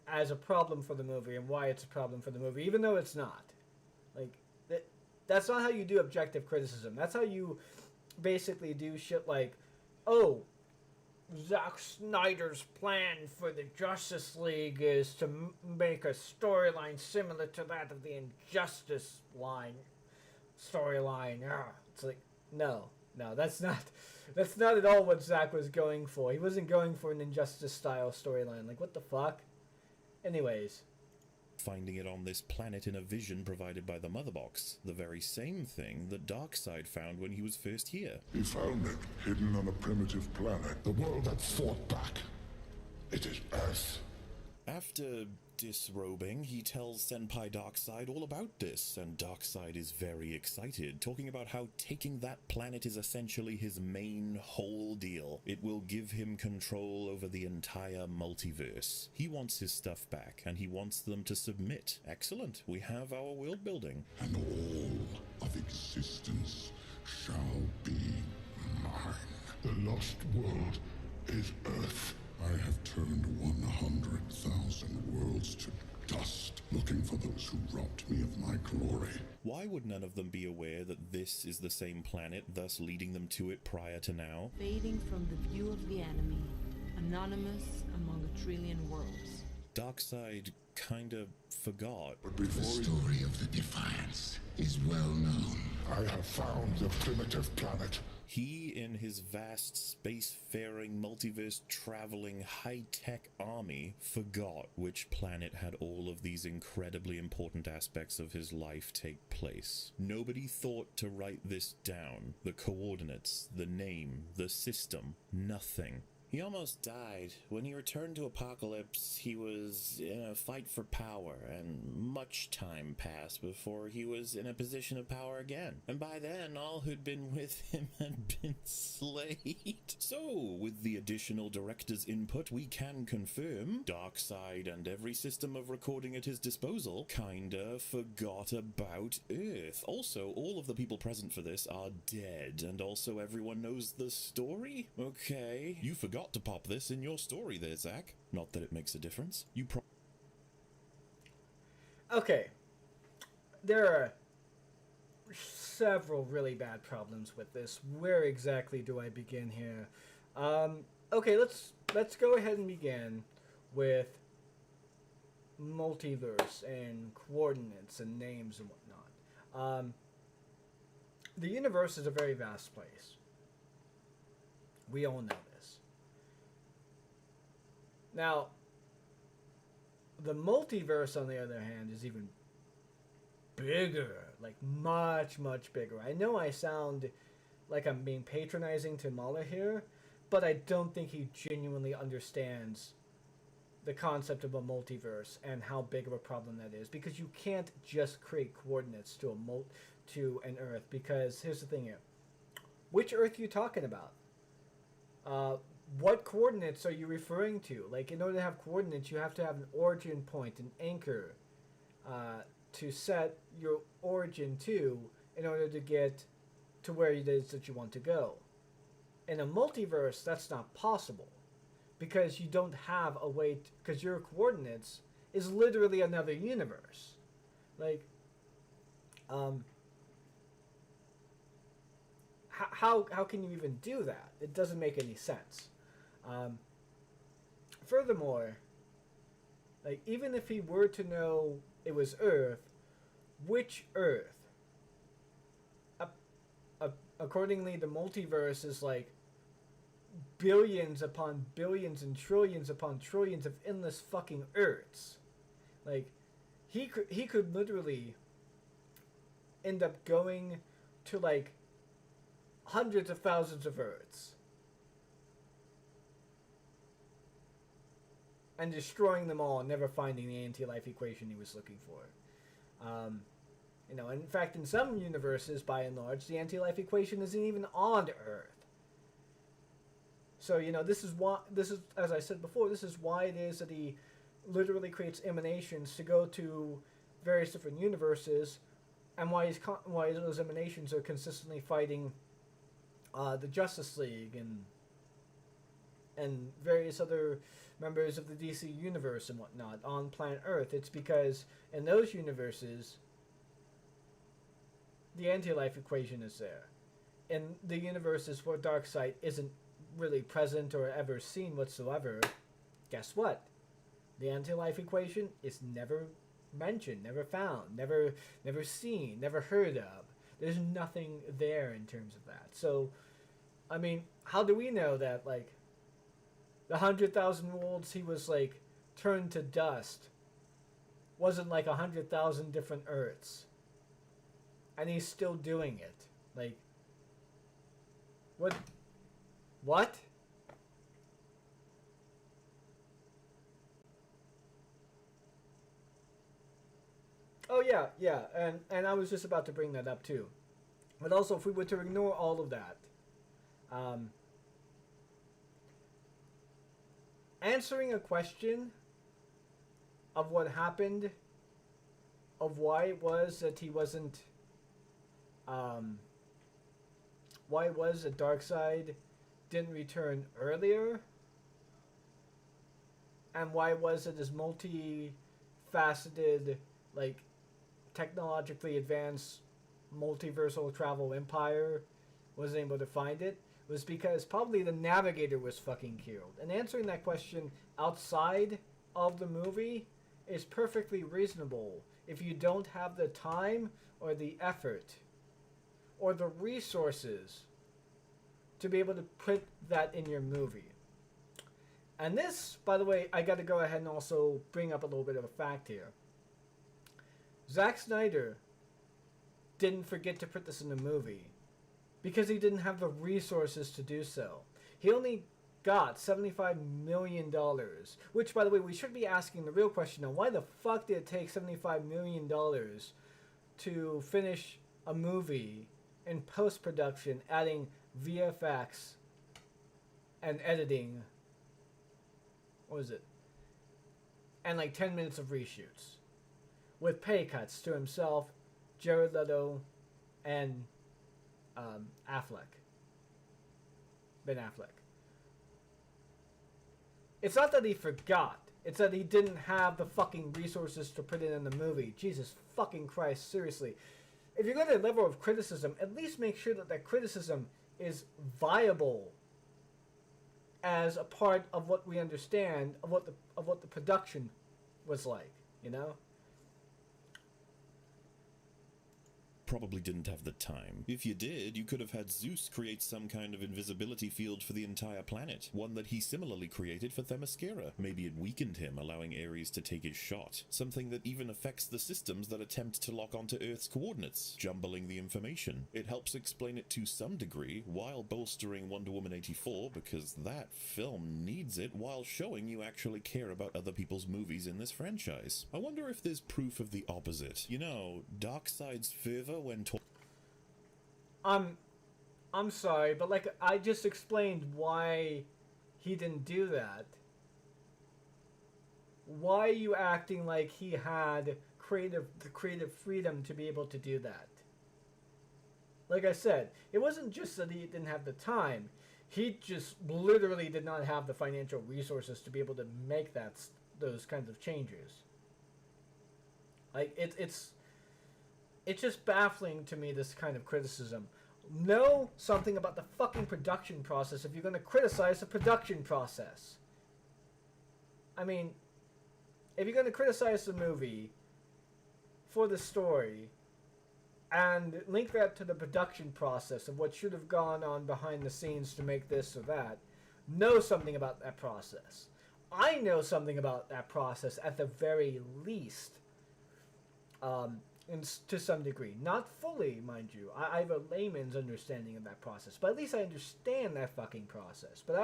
as a problem for the movie and why it's a problem for the movie, even though it's not. Like, that's not how you do objective criticism. That's how you basically do shit like, oh, Zack Snyder's plan for the Justice League is to make a storyline similar to that of the Injustice storyline. It's like, no, that's not at all what Zack was going for. He wasn't going for an Injustice style storyline. Like, what the fuck? Anyways. Finding it on this planet in a vision provided by the Mother Box, the very same thing that Darkseid found when he was first here. He found it hidden on a primitive planet, the world that fought back. It is Earth. After disrobing, he tells Senpai Darkseid all about this, and Darkseid is very excited, talking about how taking that planet is essentially his main whole deal. It will give him control over the entire multiverse. He wants his stuff back, and he wants them to submit. Excellent. We have our world building. And all of existence shall be mine. The lost world is Earth. I have turned 100,000 worlds to dust, looking for those who robbed me of my glory. Why would none of them be aware that this is the same planet, thus leading them to it prior to now? Fading from the view of the enemy, anonymous among a trillion worlds. Darkseid kinda forgot. But The before story of the Defiance is well known. I have found the primitive planet. He, in his vast, spacefaring, multiverse-traveling, high-tech army, forgot which planet had all of these incredibly important aspects of his life take place. Nobody thought to write this down. The coordinates, the name, the system, nothing. He almost died. When he returned to Apocalypse, he was in a fight for power, and much time passed before he was in a position of power again. And by then, all who'd been with him had been slayed. So, with the additional director's input, we can confirm Darkseid and every system of recording at his disposal kinda forgot about Earth. Also, all of the people present for this are dead, and also everyone knows the story? Okay. You forgot to pop this in your story there, Zack. Not that it makes a difference. Okay. There are several really bad problems with this. Where exactly do I begin here? Okay, let's go ahead and begin with multiverse and coordinates and names and whatnot. The universe is a very vast place. We all know this. Now, the multiverse, on the other hand, is even bigger. Like, much, much bigger. I know I sound like I'm being patronizing to MauLer here, but I don't think he genuinely understands the concept of a multiverse and how big of a problem that is. Because you can't just create coordinates to an Earth. Because, here's the thing here. Which Earth are you talking about? What coordinates are you referring to? Like, in order to have coordinates, you have to have an origin point, an anchor, to set your origin to in order to get to where it is that you want to go. In a multiverse, that's not possible. Because you don't have a way because your coordinates is literally another universe. Like, how can you even do that? It doesn't make any sense. Furthermore, like, even if he were to know it was Earth, which Earth? Accordingly, the multiverse is like billions upon billions and trillions upon trillions of endless fucking Earths. Like, he could literally end up going to like hundreds of thousands of Earths and destroying them all and never finding the anti-life equation he was looking for. In fact, in some universes, by and large, the anti-life equation isn't even on Earth. So, this is, as I said before, this is why it is that he literally creates emanations to go to various different universes, and why those emanations are consistently fighting the Justice League and various other members of the DC universe and whatnot on planet Earth. It's because in those universes, the anti-life equation is there. In the universes where Darkseid isn't really present or ever seen whatsoever, guess what? The anti-life equation is never mentioned, never found, never seen, never heard of. There's nothing there in terms of that. So, I mean, how do we know that, like, the 100,000 worlds he was, like, turned to dust wasn't like 100,000 different Earths? And he's still doing it. Like, what? Oh, yeah, and I was just about to bring that up, too. But also, if we were to ignore all of that, answering a question of what happened, of why it was that he wasn't, why it was that Darkseid didn't return earlier, and why it was that this multi-faceted, like, technologically advanced multiversal travel empire wasn't able to find it, was because probably the Navigator was fucking killed. And answering that question outside of the movie is perfectly reasonable if you don't have the time or the effort or the resources to be able to put that in your movie. And this, by the way, I got to go ahead and also bring up a little bit of a fact here. Zack Snyder didn't forget to put this in the movie because he didn't have the resources to do so. He only got $75 million. Which, by the way, we should be asking the real question now. Why the fuck did it take $75 million to finish a movie in post-production, adding VFX and editing? What was it? And like 10 minutes of reshoots. With pay cuts to himself, Jared Leto, and Affleck. Ben Affleck. It's not that he forgot. It's that he didn't have the fucking resources to put it in the movie. Jesus fucking Christ, seriously. If you're going to a level of criticism, at least make sure that that criticism is viable as a part of what we understand of what the production was like, you know? Probably didn't have the time. If you did, you could have had Zeus create some kind of invisibility field for the entire planet, one that he similarly created for Themyscira. Maybe it weakened him, allowing Ares to take his shot. Something that even affects the systems that attempt to lock onto Earth's coordinates, jumbling the information. It helps explain it to some degree, while bolstering Wonder Woman 84, because that film needs it, while showing you actually care about other people's movies in this franchise. I wonder if there's proof of the opposite. You know, Darkseid's fervor when I'm sorry, but like I just explained why he didn't do that. Why are you acting like he had the creative freedom to be able to do that? Like I said, it wasn't just that he didn't have the time. He just literally did not have the financial resources to be able to make those kinds of changes. Like it's just baffling to me, this kind of criticism. Know something about the fucking production process if you're going to criticize the production process. I mean, if you're going to criticize the movie for the story and link that to the production process of what should have gone on behind the scenes to make this or that, know something about that process. I know something about that process at the very least. To some degree. Not fully, mind you. I have a layman's understanding of that process. But at least I understand that fucking process. But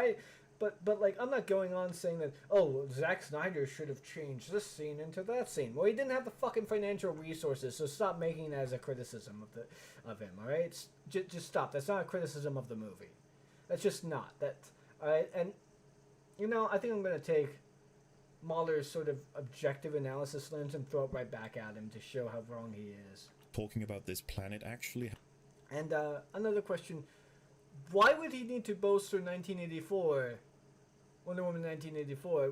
like, I'm not going on saying that, oh, Zack Snyder should have changed this scene into that scene. Well, he didn't have the fucking financial resources, so stop making it as a criticism of him, alright? Just stop. That's not a criticism of the movie. That's just not. Alright? And, you know, I think I'm going to take MauLer's sort of objective analysis lens and throw it right back at him to show how wrong he is. talking about this planet actually. And another question: why would he need to bolster 1984, Wonder Woman 1984,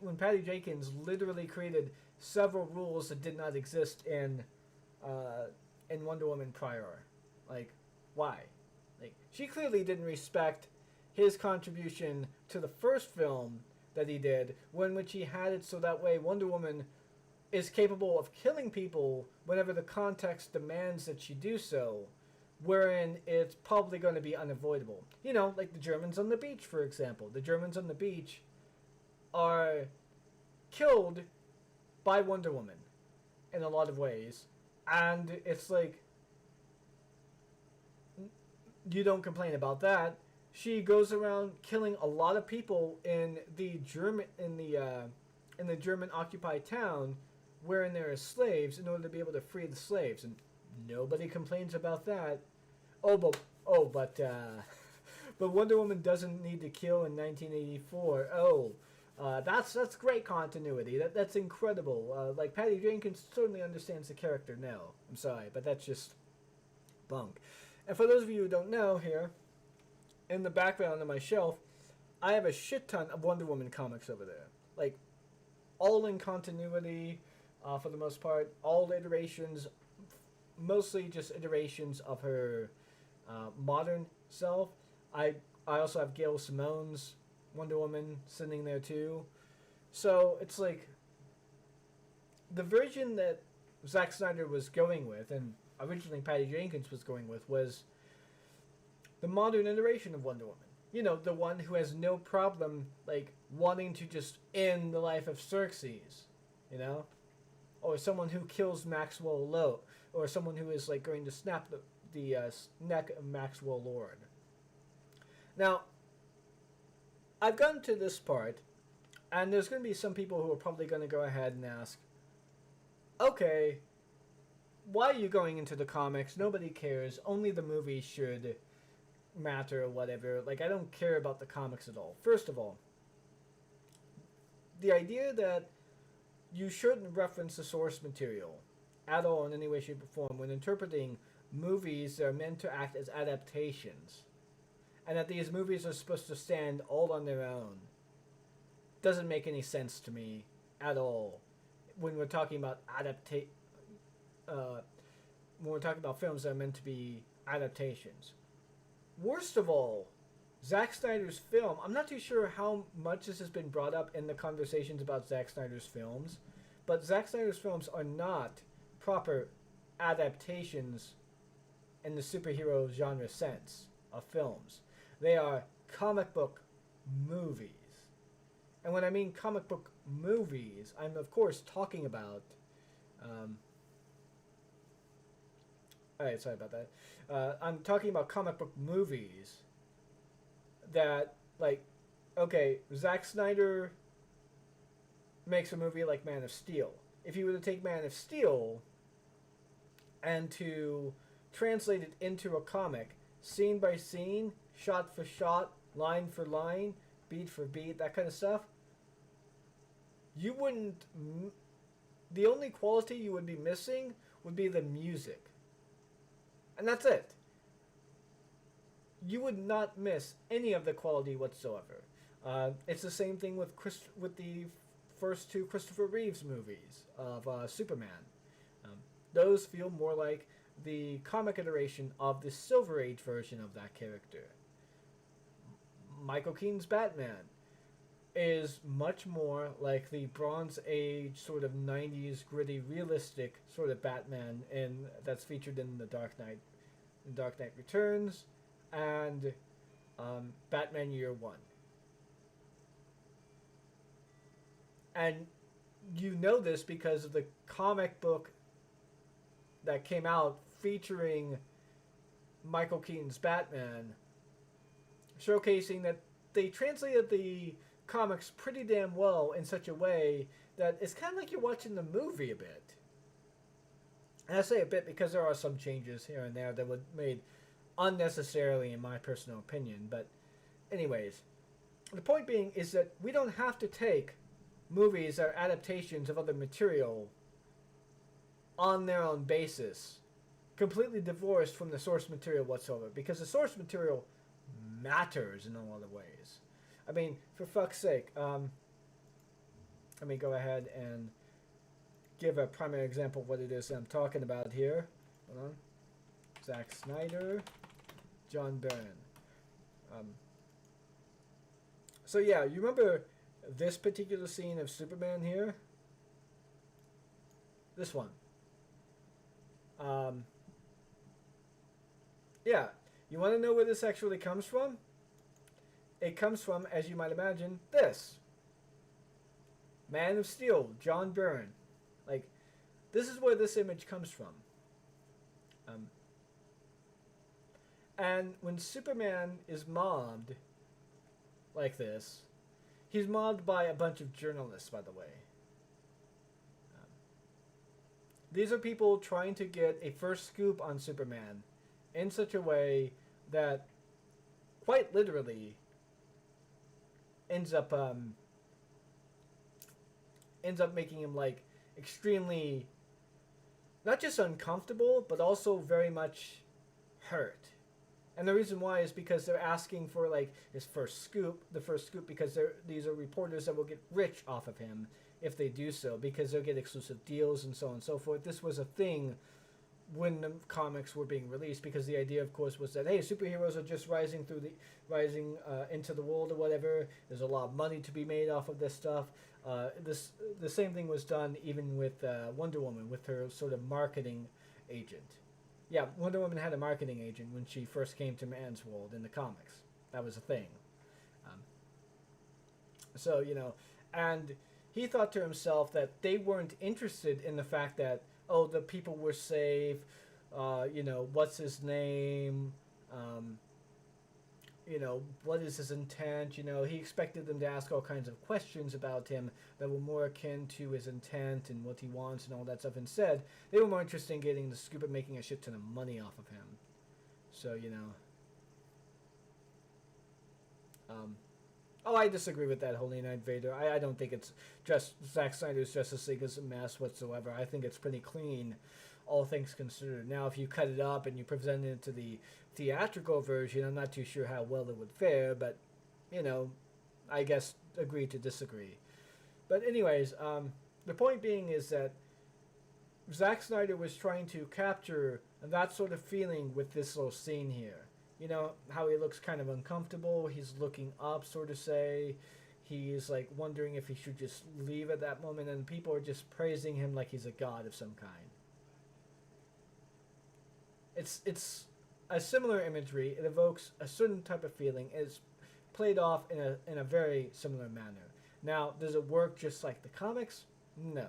when Patty Jenkins literally created several rules that did not exist in Wonder Woman prior? Like, why? Like, she clearly didn't respect his contribution to the first film that he did, when which he had it so that way Wonder Woman is capable of killing people whenever the context demands that she do so, wherein it's probably going to be unavoidable. You know, like the Germans on the beach, for example. The Germans on the beach are killed by Wonder Woman in a lot of ways, and it's like, you don't complain about that. She goes around killing a lot of people in the German occupied town, wherein there are slaves, in order to be able to free the slaves, and nobody complains about that. But Wonder Woman doesn't need to kill in 1984. That's great continuity. That's incredible. Like, Patty Jenkins certainly understands the character. No, I'm sorry, but that's just bunk. And for those of you who don't know, here in the background of my shelf, I have a shit ton of Wonder Woman comics over there. Like, all in continuity, for the most part. All iterations, mostly just iterations of her modern self. I also have Gail Simone's Wonder Woman sitting there too. So it's like, the version that Zack Snyder was going with, and originally Patty Jenkins was going with, was the modern iteration of Wonder Woman. You know, the one who has no problem, like, wanting to just end the life of Xerxes, you know? Or someone who kills Maxwell Lord, or someone who is, like, going to snap the neck of Maxwell Lord. Now, I've gotten to this part, and there's going to be some people who are probably going to go ahead and ask, okay, why are you going into the comics? Nobody cares. Only the movie should matter or whatever. Like, I don't care about the comics at all. First of all, the idea that you shouldn't reference the source material at all in any way, shape, or form when interpreting movies that are meant to act as adaptations, and that these movies are supposed to stand all on their own, doesn't make any sense to me at all when we're talking about when we're talking about films that are meant to be adaptations. Worst of all, Zack Snyder's film, I'm not too sure how much this has been brought up in the conversations about Zack Snyder's films, but Zack Snyder's films are not proper adaptations in the superhero genre sense of films. They are comic book movies. And when I mean comic book movies, I'm of course talking about alright, sorry about that. I'm talking about comic book movies that, like, okay, Zack Snyder makes a movie like Man of Steel. If you were to take Man of Steel and to translate it into a comic, scene by scene, shot for shot, line for line, beat for beat, that kind of stuff, you wouldn't... The only quality you would be missing would be the music. And that's it. You would not miss any of the quality whatsoever. It's the same thing with the first two Christopher Reeves movies of Superman. Those feel more like the comic iteration of the Silver Age version of that character. Michael Keaton's Batman is much more like the Bronze Age sort of 90s gritty realistic sort of Batman that's featured in The Dark Knight Returns and Batman Year One. And you know this because of the comic book that came out featuring Michael Keaton's Batman, showcasing that they translated the comics pretty damn well in such a way that it's kind of like you're watching the movie a bit. And I say a bit because there are some changes here and there that were made unnecessarily in my personal opinion. But anyways, the point being is that we don't have to take movies that are adaptations of other material on their own basis, completely divorced from the source material whatsoever, because the source material matters in a lot of ways. I mean, for fuck's sake, let me go ahead and give a primary example of what it is that I'm talking about here. Hold on. Zack Snyder, John Byrne. So yeah, you remember this particular scene of Superman here? This one. Yeah, you want to know where this actually comes from? It comes from, as you might imagine, this. Man of Steel, John Byrne. Like, this is where this image comes from. And when Superman is mobbed like this, he's mobbed by a bunch of journalists, by the way. These are people trying to get a first scoop on Superman in such a way that, quite literally, ends up making him, like, extremely, not just uncomfortable, but also very much hurt. And the reason why is because they're asking for, like, his first scoop, because these are reporters that will get rich off of him if they do so, because they'll get exclusive deals and so on and so forth. This was a thing when the comics were being released, because the idea, of course, was that, hey, superheroes are just rising into the world or whatever. There's a lot of money to be made off of this stuff. The same thing was done even with Wonder Woman, with her sort of marketing agent. Yeah, Wonder Woman had a marketing agent when she first came to man's world in the comics. That was a thing. So, you know, and he thought to himself that they weren't interested in the fact that, oh, the people were safe, you know, what's his name, you know, what is his intent? You know, he expected them to ask all kinds of questions about him that were more akin to his intent and what he wants and all that stuff. Instead, they were more interested in getting the scoop of making a shit ton of money off of him. So, you know. I disagree with that Holy Knight Vader. I don't think it's just Zack Snyder's Justice League is a mess whatsoever. I think it's pretty clean, all things considered. Now, if you cut it up and you present it to the theatrical version, I'm not too sure how well it would fare, but, you know, I guess agree to disagree. But anyways, the point being is that Zack Snyder was trying to capture that sort of feeling with this little scene here. You know, how he looks kind of uncomfortable, he's looking up, sort of say, he's like wondering if he should just leave at that moment, and people are just praising him like he's a god of some kind. It's a similar imagery, it evokes a certain type of feeling, it's played off in a very similar manner. Now, does it work just like the comics? No.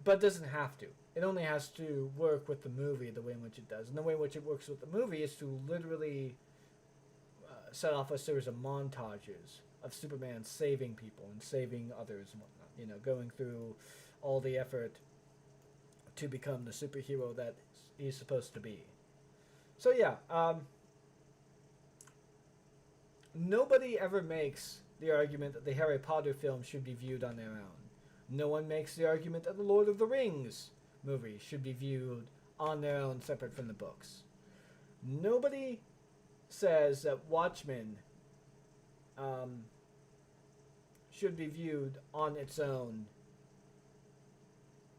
But it doesn't have to. It only has to work with the movie the way in which it does. And the way in which it works with the movie is to literally set off a series of montages of Superman saving people and saving others and whatnot. You know, going through all the effort to become the superhero that he's supposed to be. So yeah, nobody ever makes the argument that the Harry Potter film should be viewed on their own. No one makes the argument that the Lord of the Rings movie should be viewed on their own, separate from the books. Nobody says that Watchmen should be viewed on its own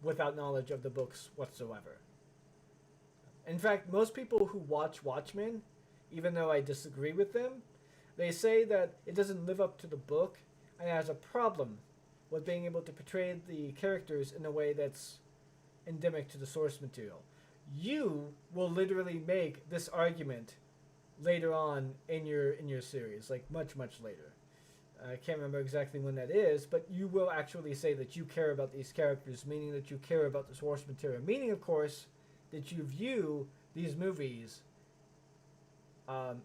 without knowledge of the books whatsoever. In fact, most people who watch Watchmen, even though I disagree with them, they say that it doesn't live up to the book and it has a problem with being able to portray the characters in a way that's endemic to the source material. You will literally make this argument later on in your series, like much later. I can't remember exactly when that is, but you will actually say that you care about these characters, meaning that you care about the source material, meaning, of course, that you view these movies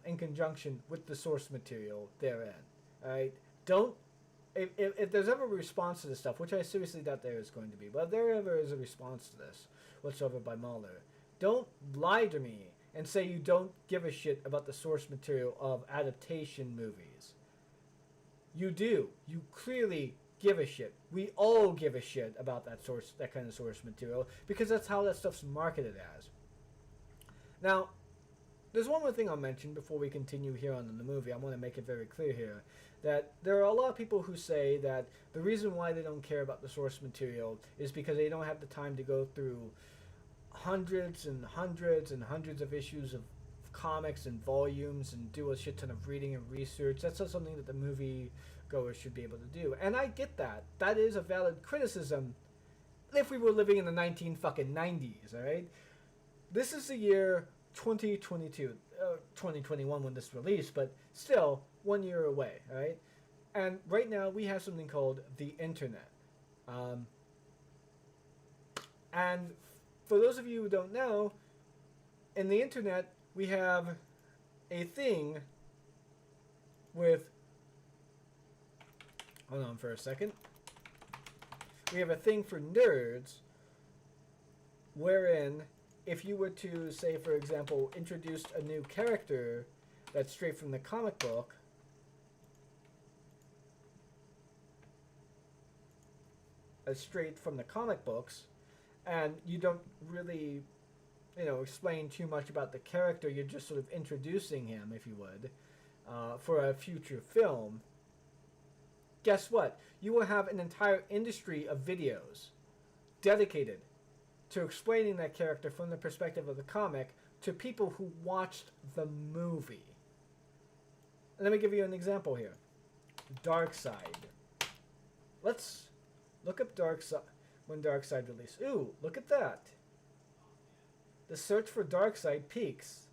in conjunction with the source material therein. All right, don't. If there's ever a response to this stuff, which I seriously doubt there is going to be, but if there ever is a response to this whatsoever by MauLer, don't lie to me and say you don't give a shit about the source material of adaptation movies. You do. You clearly give a shit. We all give a shit about that kind of source material, because that's how that stuff's marketed as. Now, there's one more thing I'll mention before we continue here on in the movie. I want to make it very clear here that there are a lot of people who say that the reason why they don't care about the source material is because they don't have the time to go through hundreds and hundreds and hundreds of issues of comics and volumes and do a shit ton of reading and research. That's not something that the movie goers should be able to do. And I get that. That is a valid criticism if we were living in the 1990s, alright? This is the year 2022, 2021 when this released, but still 1 year away, alright? And right now we have something called the internet. And for those of you who don't know, in the internet we have a thing with, hold on for a second, we have a thing for nerds wherein if you were to, say, for example, introduce a new character that's straight from the comic book, straight from the comic books, and you don't really, explain too much about the character, you're just sort of introducing him, if you would, for a future film, guess what? You will have an entire industry of videos dedicated to explaining that character from the perspective of the comic to people who watched the movie. And let me give you an example here. Darkseid. Let's look up Darkseid when Darkseid released. Ooh, look at that. The search for Darkseid peaks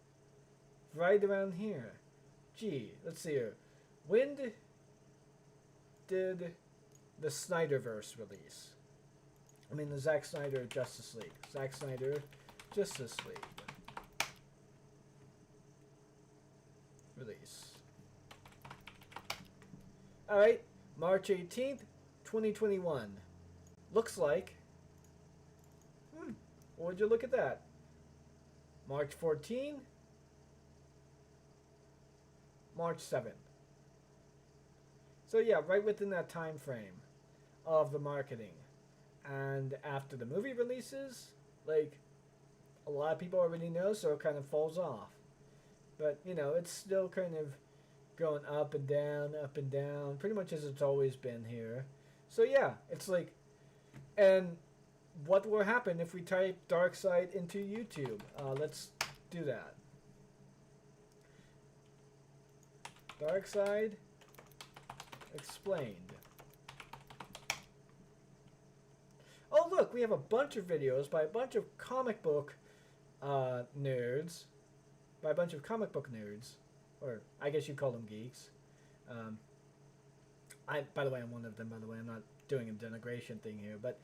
right around here. Gee, let's see here. When did the Snyderverse release? I mean, the Zack Snyder Justice League. Zack Snyder Justice League. release. Alright, March 18th, 2021. Looks like... would you look at that? March 14, March 7th. So yeah, right within that time frame of the marketing. And after the movie releases, like, a lot of people already know, so it kind of falls off. But, you know, it's still kind of going up and down, pretty much as it's always been here. So yeah, it's like, and what will happen if we type Darkseid into YouTube? Let's do that. Darkseid explained. Oh look, we have a bunch of videos by a bunch of comic book nerds. By a bunch of comic book nerds. Or I guess you call them geeks. By the way, I'm one of them, by the way. I'm not doing a denigration thing here. But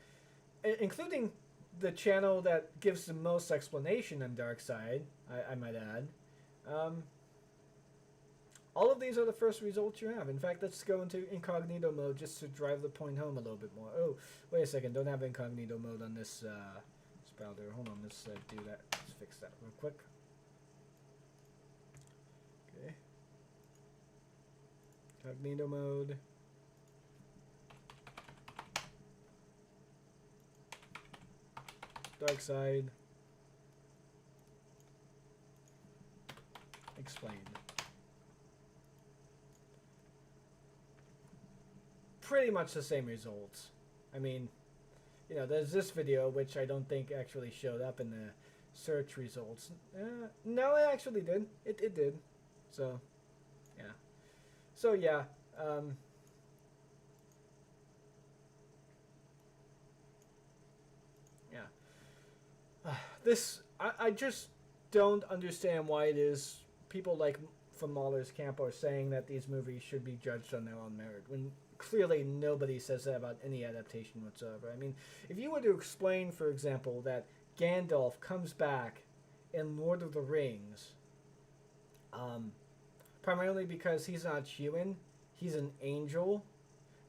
including the channel that gives the most explanation on Darkseid, I might add. All of these are the first results you have. In fact, let's go into incognito mode just to drive the point home a little bit more. Oh, wait a second. Don't have incognito mode on this browser. Hold on. Let's do that. Let's fix that real quick. Okay. Incognito mode. Darkseid. Explained. Pretty much the same results. I mean, you know, there's this video, which I don't think actually showed up in the search results. No, it actually did. It did. So, yeah. So, yeah. Yeah. This, I just don't understand why it is people like from MauLer's camp are saying that these movies should be judged on their own merit, when clearly nobody says that about any adaptation whatsoever. I mean, if you were to explain, for example, that Gandalf comes back in Lord of the Rings, primarily because he's not human, he's an angel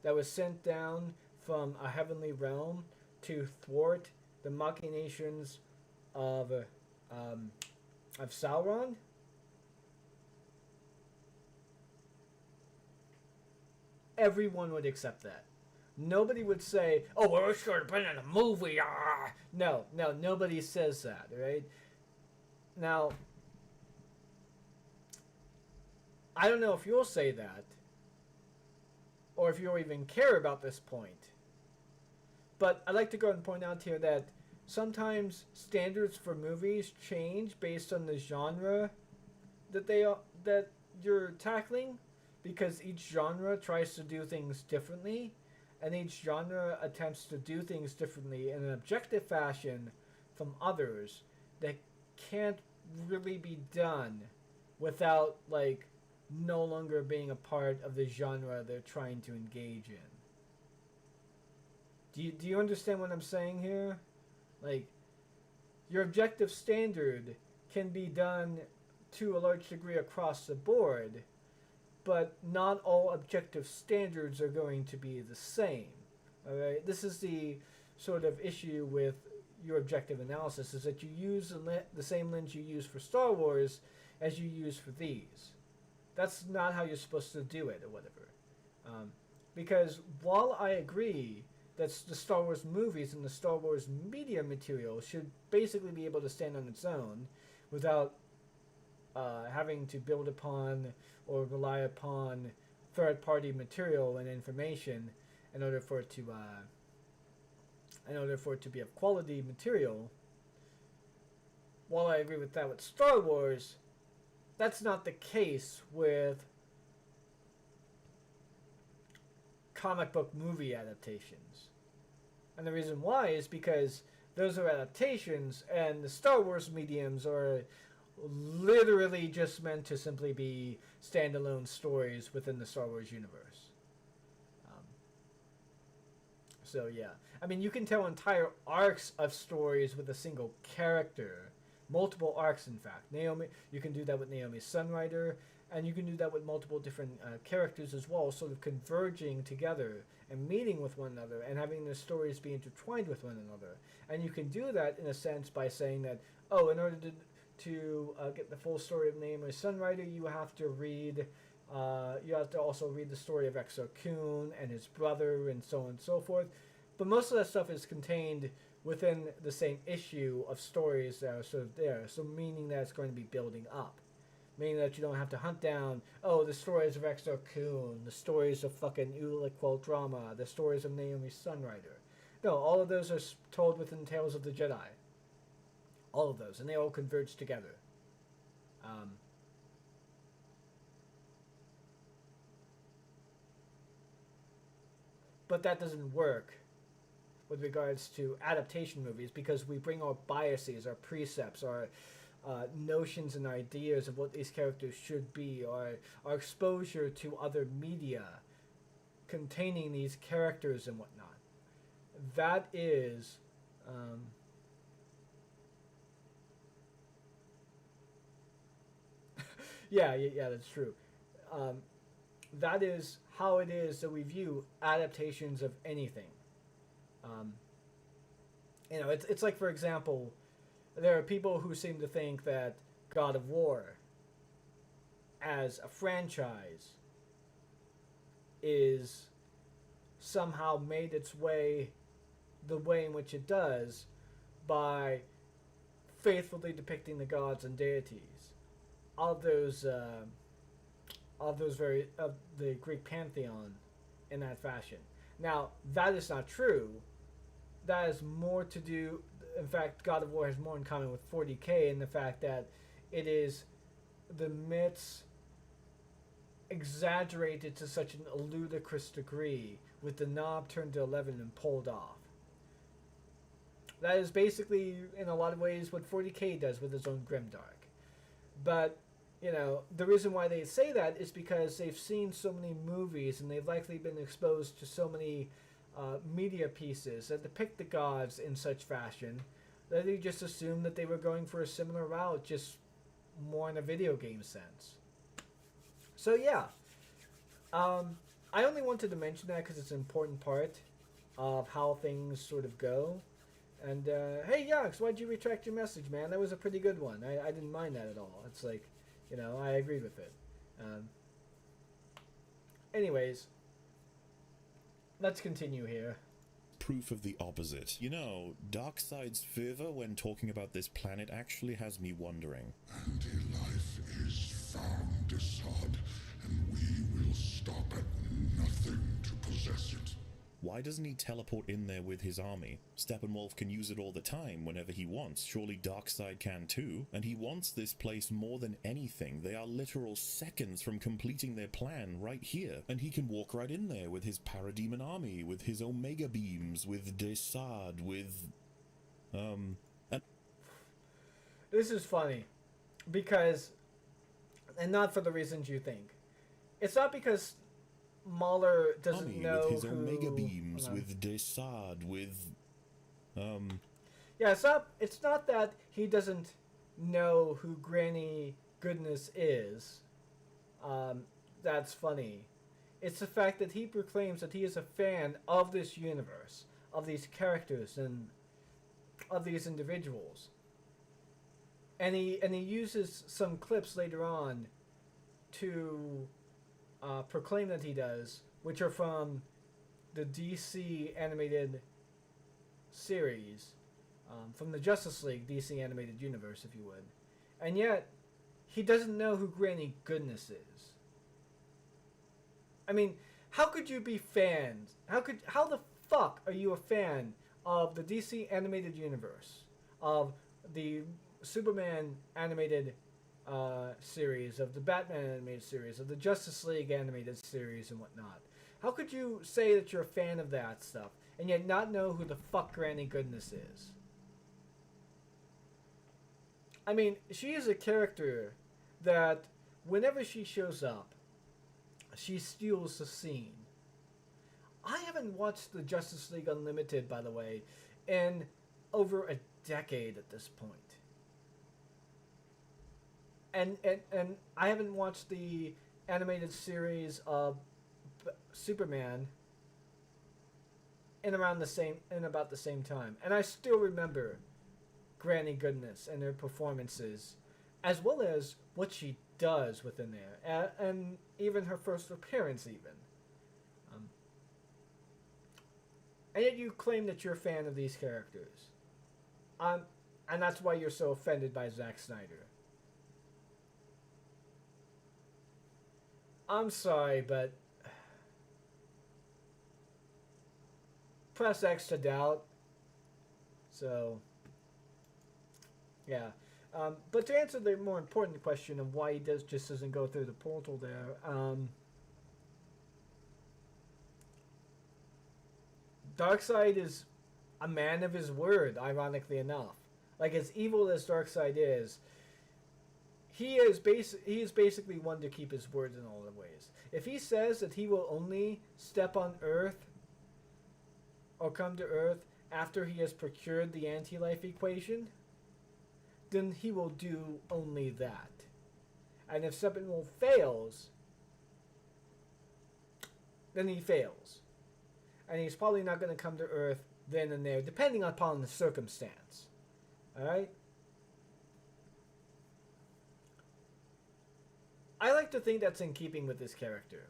that was sent down from a heavenly realm to thwart the machinations of Sauron. Everyone would accept that. Nobody would say, "Oh, well, it should have been in a movie." Ah. No, nobody says that, right? Now, I don't know if you'll say that, or if you'll even care about this point. But I'd like to go ahead and point out here that sometimes standards for movies change based on the genre that you're tackling, because each genre tries to do things differently, and each genre attempts to do things differently in an objective fashion from others that can't really be done without, like, no longer being a part of the genre they're trying to engage in. Do you understand what I'm saying here? Like, your objective standard can be done to a large degree across the board, but not all objective standards are going to be the same. Alright? This is the sort of issue with your objective analysis, is that you use the same lens you use for Star Wars as you use for these. That's not how you're supposed to do it, or whatever. Because while I agree that the Star Wars movies and the Star Wars media material should basically be able to stand on its own without having to build upon or rely upon third-party material and information in order for it to be of quality material. While I agree with that with Star Wars, that's not the case with comic book movie adaptations. And the reason why is because those are adaptations, and the Star Wars mediums are literally just meant to simply be standalone stories within the Star Wars universe. So yeah, I mean, you can tell entire arcs of stories with a single character, multiple arcs in fact. You can do that with Naomi Sunrider, And you can do that with multiple different characters as well, sort of converging together and meeting with one another and having the stories be intertwined with one another. And you can do that in a sense by saying that, oh, in order to get the full story of Nameless Sunrider, you have to read, you have to also read the story of Exo Kun and his brother and so on and so forth. But most of that stuff is contained within the same issue of stories that are sort of there. So meaning that it's going to be building up. Meaning that you don't have to hunt down, oh, the stories of Exo Kun, the stories of fucking Uliqual Drama, the stories of Naomi Sunrider. No, all of those are told within Tales of the Jedi. All of those, and they all converge together. But that doesn't work with regards to adaptation movies because we bring our biases, our precepts, our notions and ideas of what these characters should be, or our exposure to other media containing these characters and whatnot. That is yeah, that's true. That is how it is that we view adaptations of anything. You know, it's like, for example, there are people who seem to think that God of War, as a franchise, is somehow made its way the way in which it does by faithfully depicting the gods and deities of the Greek pantheon in that fashion. Now, that is not true. That has more to do. In fact, God of War has more in common with 40K in the fact that it is the myths exaggerated to such a ludicrous degree with the knob turned to 11 and pulled off. That is basically, in a lot of ways, what 40K does with its own Grimdark. But, you know, the reason why they say that is because they've seen so many movies and they've likely been exposed to so many media pieces that depict the gods in such fashion that they just assumed that they were going for a similar route, just more in a video game sense. So yeah, I only wanted to mention that because it's an important part of how things sort of go. And hey, Yox, why'd you retract your message, man? That was a pretty good one. I didn't mind that at all. It's like, you know, I agreed with it. Anyways, let's continue here. Proof of the opposite. You know, Darkseid's fervor when talking about this planet actually has me wondering. Anti-life is found, Assad, and we will stop at nothing to possess it. Why doesn't he teleport in there with his army? Steppenwolf can use it all the time, whenever he wants. Surely Darkseid can too. And he wants this place more than anything. They are literal seconds from completing their plan right here. And he can walk right in there with his Parademon army, with his Omega Beams, with Desad, with... This is funny. Because... And not for the reasons you think. It's not because... MauLer doesn't know with his who... Omega Beams, with Desad, with... Yeah, it's not that he doesn't know who Granny Goodness is. That's funny. It's the fact that he proclaims that he is a fan of this universe, of these characters, and of these individuals. And he uses some clips later on to... proclaim that he does, which are from the DC animated series, from the Justice League DC animated universe, if you would. And yet, he doesn't know who Granny Goodness is. I mean, how could you be fans? How the fuck are you a fan of the DC animated universe, of the Superman animated series, of the Batman animated series, of the Justice League animated series and whatnot? How could you say that you're a fan of that stuff and yet not know who the fuck Granny Goodness is? I mean, she is a character that whenever she shows up, she steals the scene. I haven't watched the Justice League Unlimited, by the way, in over a decade at this point. and I haven't watched the animated series of Superman in about the same time, and I still remember Granny Goodness and her performances, as well as what she does within there, and even her first appearance, even. And yet you claim that you're a fan of these characters, and that's why you're so offended by Zack Snyder. I'm sorry, but press X to doubt. So, yeah. But to answer the more important question of why he just doesn't go through the portal there, Darkseid is a man of his word, ironically enough. Like, as evil as Darkseid is, he is basically one to keep his word in all the ways. If he says that he will only step on Earth or come to Earth after he has procured the anti-life equation, then he will do only that. And if Steppenwolf fails, then he fails. And he's probably not going to come to Earth then and there, depending upon the circumstance. Alright? I like to think that's in keeping with this character.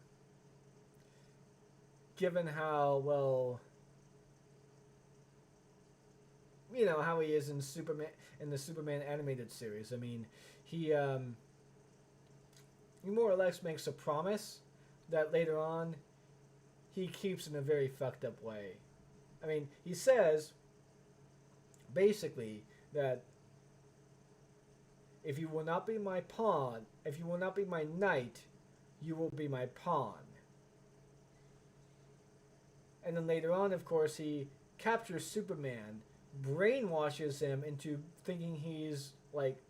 Given how, well, you know, how he is in the Superman animated series. I mean, he more or less makes a promise that later on he keeps in a very fucked up way. I mean, he says basically that if you will not be my pawn, if you will not be my knight, you will be my pawn. And then later on, of course, he captures Superman, brainwashes him into thinking he's, like,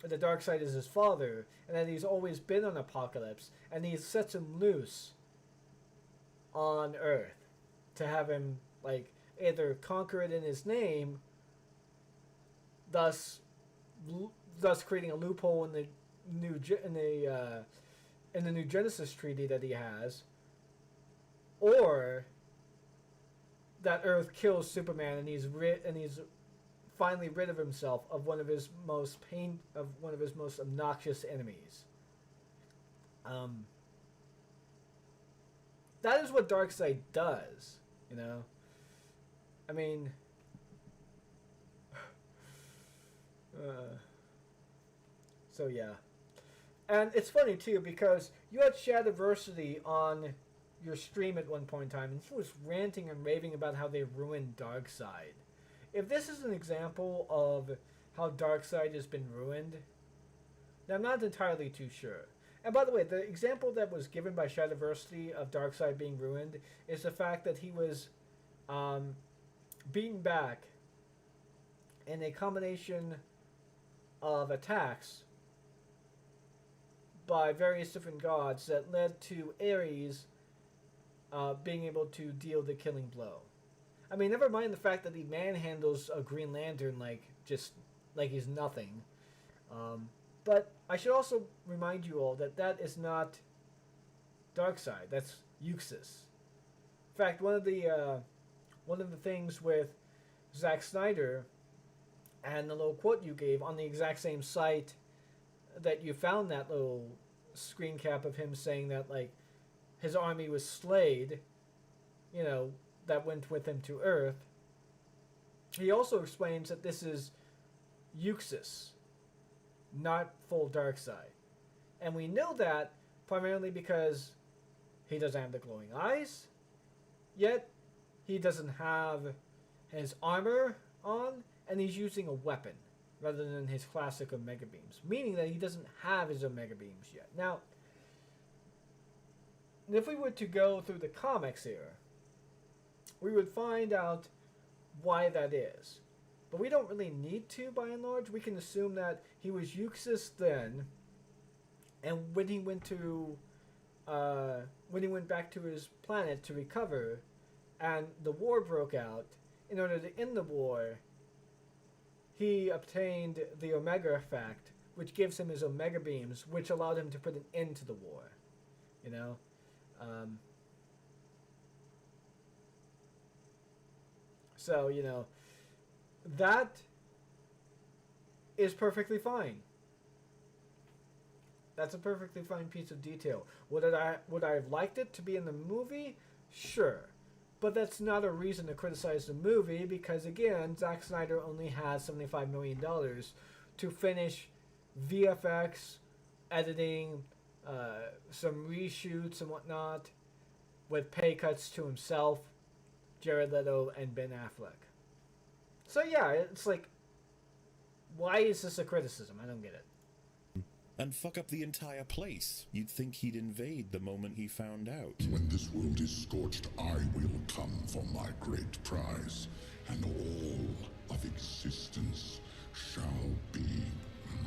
the Darkseid is his father, and that he's always been on Apocalypse, and he sets him loose on Earth to have him, like, either conquer it in his name, thus creating a loophole in the new Genesis treaty that he has, or that Earth kills Superman and he's finally rid of himself of one of his most obnoxious enemies. That is what Darkseid does, you know. I mean, so yeah. And it's funny too, because you had Shadiversity on your stream at one point in time, and he was ranting and raving about how they ruined Darkseid. If this is an example of how Darkseid has been ruined, then I'm not entirely too sure. And by the way, the example that was given by Shadiversity of Darkseid being ruined is the fact that he was beaten back in a combination of attacks by various different gods that led to Ares being able to deal the killing blow. I mean, never mind the fact that he manhandles a Green Lantern like he's nothing. But I should also remind you all that that is not Darkseid. That's Euxis. In fact, one of the things with Zack Snyder and the little quote you gave on the exact same site that you found that little screen cap of him saying that, like, his army was slayed, you know, that went with him to Earth. He also explains that this is Euxis, not full Darkseid. And we know that primarily because he doesn't have the glowing eyes, yet he doesn't have his armor on, and he's using a weapon rather than his classic Omega Beams, meaning that he doesn't have his Omega Beams yet. Now, if we were to go through the comics here, we would find out why that is. But we don't really need to, by and large. We can assume that he was Euxis then, and when he went back to his planet to recover, and the war broke out, in order to end the war, he obtained the Omega effect, which gives him his Omega beams, which allowed him to put an end to the war. You know? So, you know, that is perfectly fine. That's a perfectly fine piece of detail. Would I have liked it to be in the movie? Sure. But that's not a reason to criticize the movie, because again, Zack Snyder only has $75 million to finish VFX, editing, some reshoots and whatnot, with pay cuts to himself, Jared Leto, and Ben Affleck. So yeah, it's like, why is this a criticism? I don't get it. And fuck up the entire place. You'd think he'd invade the moment he found out. When this world is scorched, I will come for my great prize, and all of existence shall be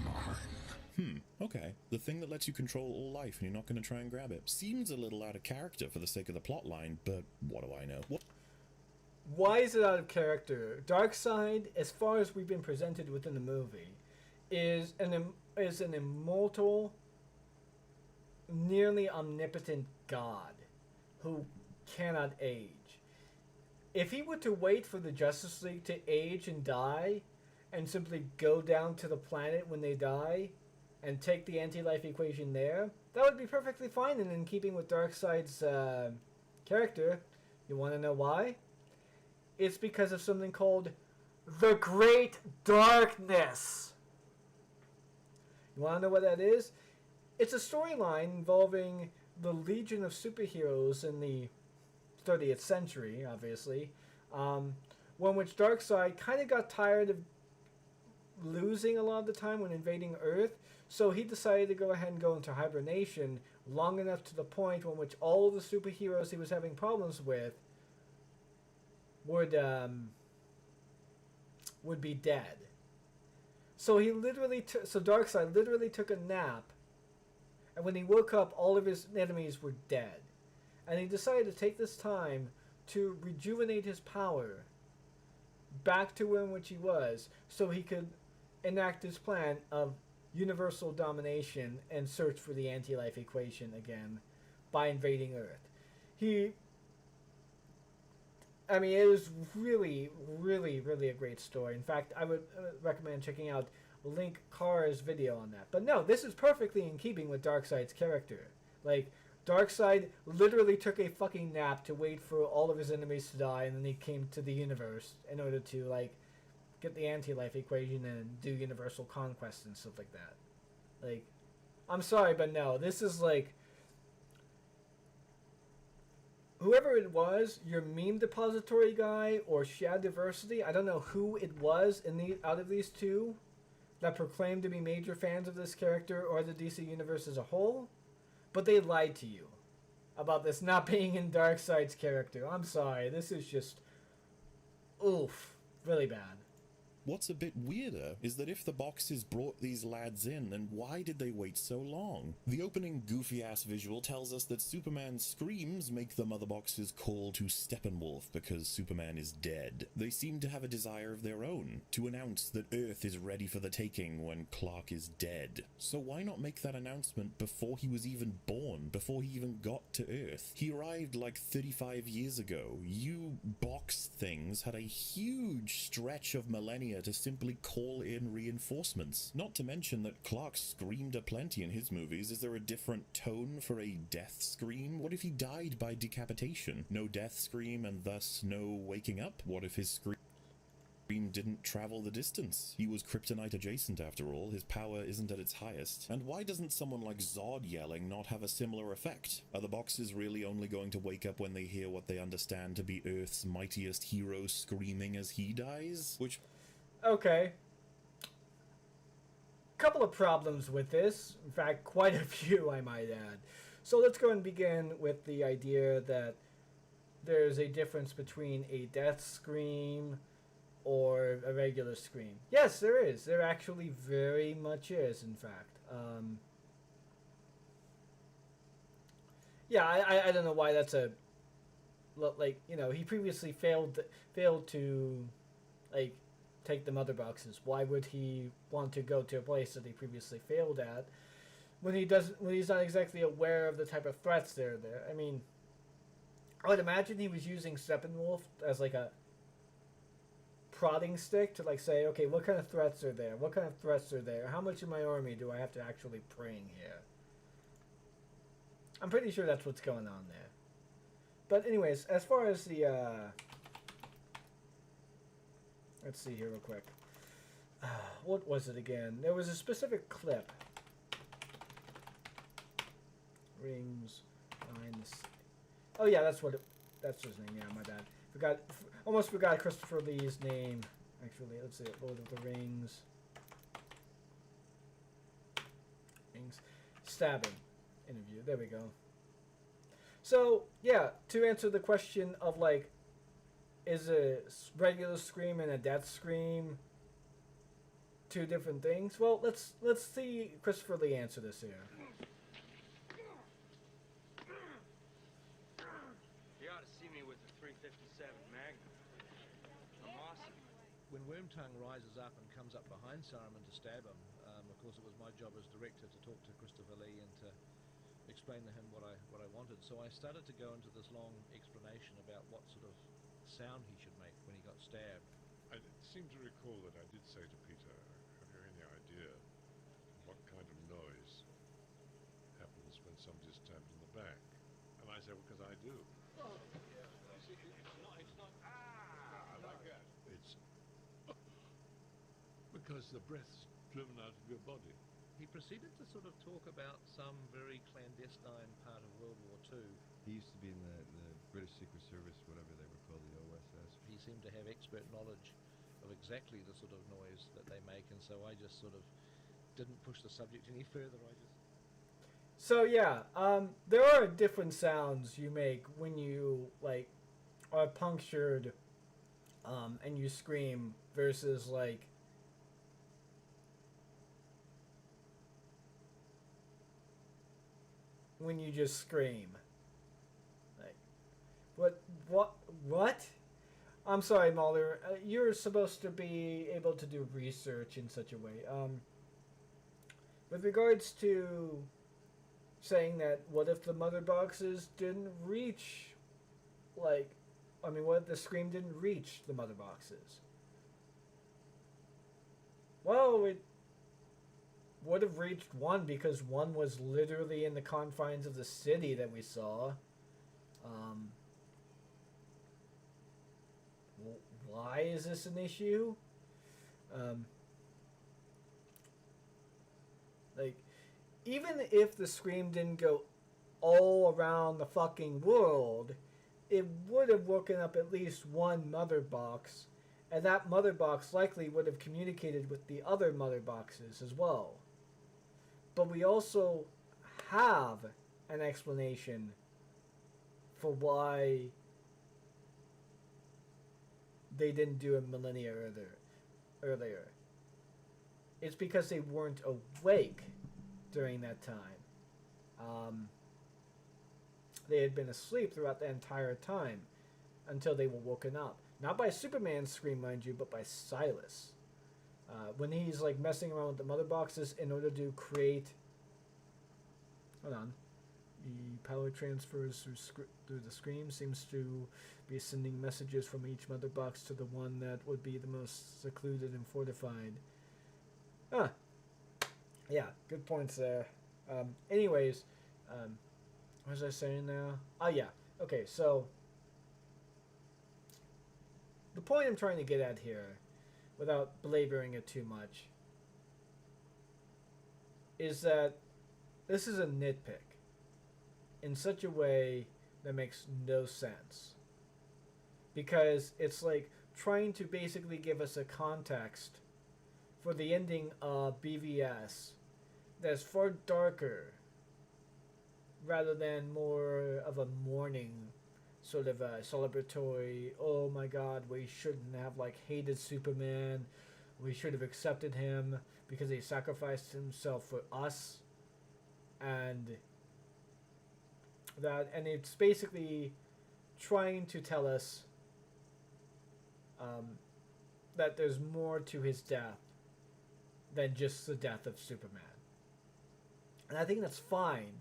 mine. Okay. The thing that lets you control all life and you're not going to try and grab it. Seems a little out of character for the sake of the plot line, but what do I know? What? Why is it out of character? Darkseid, as far as we've been presented within the movie, is an immortal, nearly omnipotent god who cannot age. If he were to wait for the Justice League to age and die, and simply go down to the planet when they die, and take the anti-life equation there, that would be perfectly fine and in keeping with Darkseid's character. You want to know why? It's because of something called the Great Darkness. You want to know what that is? It's a storyline involving the Legion of Superheroes in the 30th century, obviously, one which Darkseid kind of got tired of losing a lot of the time when invading Earth, so he decided to go ahead and go into hibernation long enough to the point when which all the superheroes he was having problems with would be dead. So Darkseid literally took a nap, and when he woke up, all of his enemies were dead. And he decided to take this time to rejuvenate his power back to in which he was, so he could enact his plan of universal domination and search for the anti-life equation again by invading Earth. It is really, really, really a great story. In fact, I would recommend checking out Link Carr's video on that. But no, this is perfectly in keeping with Darkseid's character. Like, Darkseid literally took a fucking nap to wait for all of his enemies to die, and then he came to the universe in order to, like, get the anti-life equation and do universal conquest and stuff like that. Like, I'm sorry, but no, this is like, whoever it was, your meme depository guy or Shad Diversity, I don't know who it was out of these two that proclaimed to be major fans of this character or the DC universe as a whole, but they lied to you about this not being in Darkseid's character. I'm sorry, this is just, oof, really bad. What's a bit weirder is that if the boxes brought these lads in, then why did they wait so long? The opening goofy-ass visual tells us that Superman's screams make the mother boxes call to Steppenwolf because Superman is dead. They seem to have a desire of their own, to announce that Earth is ready for the taking when Clark is dead. So why not make that announcement before he was even born, before he even got to Earth? He arrived like 35 years ago. You box things had a huge stretch of millennia to simply call in reinforcements. Not to mention that Clark screamed aplenty in his movies. Is there a different tone for a death scream? What if he died by decapitation? No death scream and thus no waking up? What if his scream didn't travel the distance? He was kryptonite adjacent after all. His power isn't at its highest. And why doesn't someone like Zod yelling not have a similar effect? Are the boxes really only going to wake up when they hear what they understand to be Earth's mightiest hero screaming as he dies? Which... Okay. Couple of problems with this. In fact, quite a few, I might add. So let's go and begin with the idea that there's a difference between a death scream or a regular scream. Yes, there is. There actually very much is, in fact. Yeah, I don't know why that's a... Like, you know, he previously failed to, like, take the mother boxes? Why would he want to go to a place that he previously failed at when he's not exactly aware of the type of threats that are there? I mean, I would imagine he was using Steppenwolf as like a prodding stick to like say, okay, what kind of threats are there? What kind of threats are there? How much of my army do I have to actually bring here? I'm pretty sure that's what's going on there. But anyways, as far as the let's see here real quick. What was it again? There was a specific clip. Rings, lines. Oh yeah, that's his name. Yeah, my bad. Almost forgot Christopher Lee's name. Actually, let's see. Lord of the Rings. Stabbing interview. There we go. So yeah, to answer the question of like, is a regular scream and a death scream two different things? Well, let's see Christopher Lee answer this here. You ought to see me with the 357 Magnum. I'm awesome. When Wormtongue rises up and comes up behind Saruman to stab him, of course it was my job as director to talk to Christopher Lee and to explain to him what I wanted. So I started to go into this long explanation about what sort of sound he should make when he got stabbed. I seem to recall that I did say to Peter, have you any idea what kind of noise happens when somebody's stabbed in the back? And I said, well, because I do. Oh, yeah. It's not, I like that. It's because the breath's driven out of your body. He proceeded to sort of talk about some very clandestine part of World War II. He used to be in the British Secret Service, whatever they were called, the OSS. He seemed to have expert knowledge of exactly the sort of noise that they make, and so I just sort of didn't push the subject any further. So yeah, there are different sounds you make when you like are punctured, and you scream versus like when you just scream. Like, what? I'm sorry, MauLer. You're supposed to be able to do research in such a way. With regards to saying that, what if the mother boxes didn't reach, like, I mean, what if the scream didn't reach the mother boxes? Well, it would have reached one because one was literally in the confines of the city that we saw. Why is this an issue? Like, even if the scream didn't go all around the fucking world, it would have woken up at least one mother box, and that mother box likely would have communicated with the other mother boxes as well. But we also have an explanation for why they didn't do it millennia earlier. It's because they weren't awake during that time. They had been asleep throughout the entire time until they were woken up. Not by Superman's scream, mind you, but by Silas. When he's like messing around with the mother boxes in order to create... Hold on. The power transfers through the scream seems to be sending messages from each mother box to the one that would be the most secluded and fortified. Yeah, good points there. Anyways, what was I saying now? Oh, yeah. Okay, so the point I'm trying to get at here, without belaboring it too much, is that this is a nitpick in such a way that makes no sense. Because it's like trying to basically give us a context for the ending of BVS that's far darker rather than more of a mourning sort of a celebratory, oh my god, we shouldn't have like hated Superman, we should have accepted him because he sacrificed himself for us, and it's basically trying to tell us that there's more to his death than just the death of Superman. And I think that's fine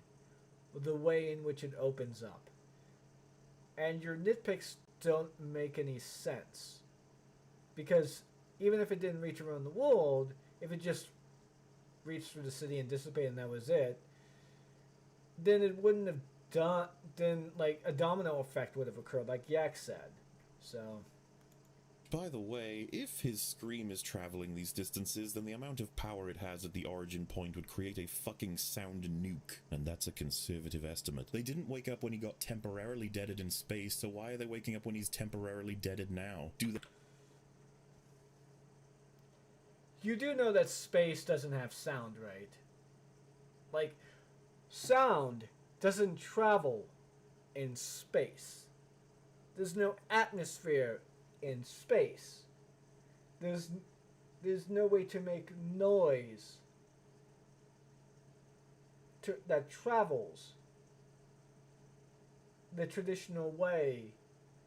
with the way in which it opens up. And your nitpicks don't make any sense. Because even if it didn't reach around the world, if it just reached through the city and dissipated and that was it, then it wouldn't have done, then like a domino effect would have occurred, like Yak said. So... By the way, if his scream is traveling these distances, then the amount of power it has at the origin point would create a fucking sound nuke. And that's a conservative estimate. They didn't wake up when he got temporarily deaded in space, so why are they waking up when he's temporarily deaded now? You do know that space doesn't have sound, right? Like, sound doesn't travel in space. There's no atmosphere in space. There's no way to make noise that travels the traditional way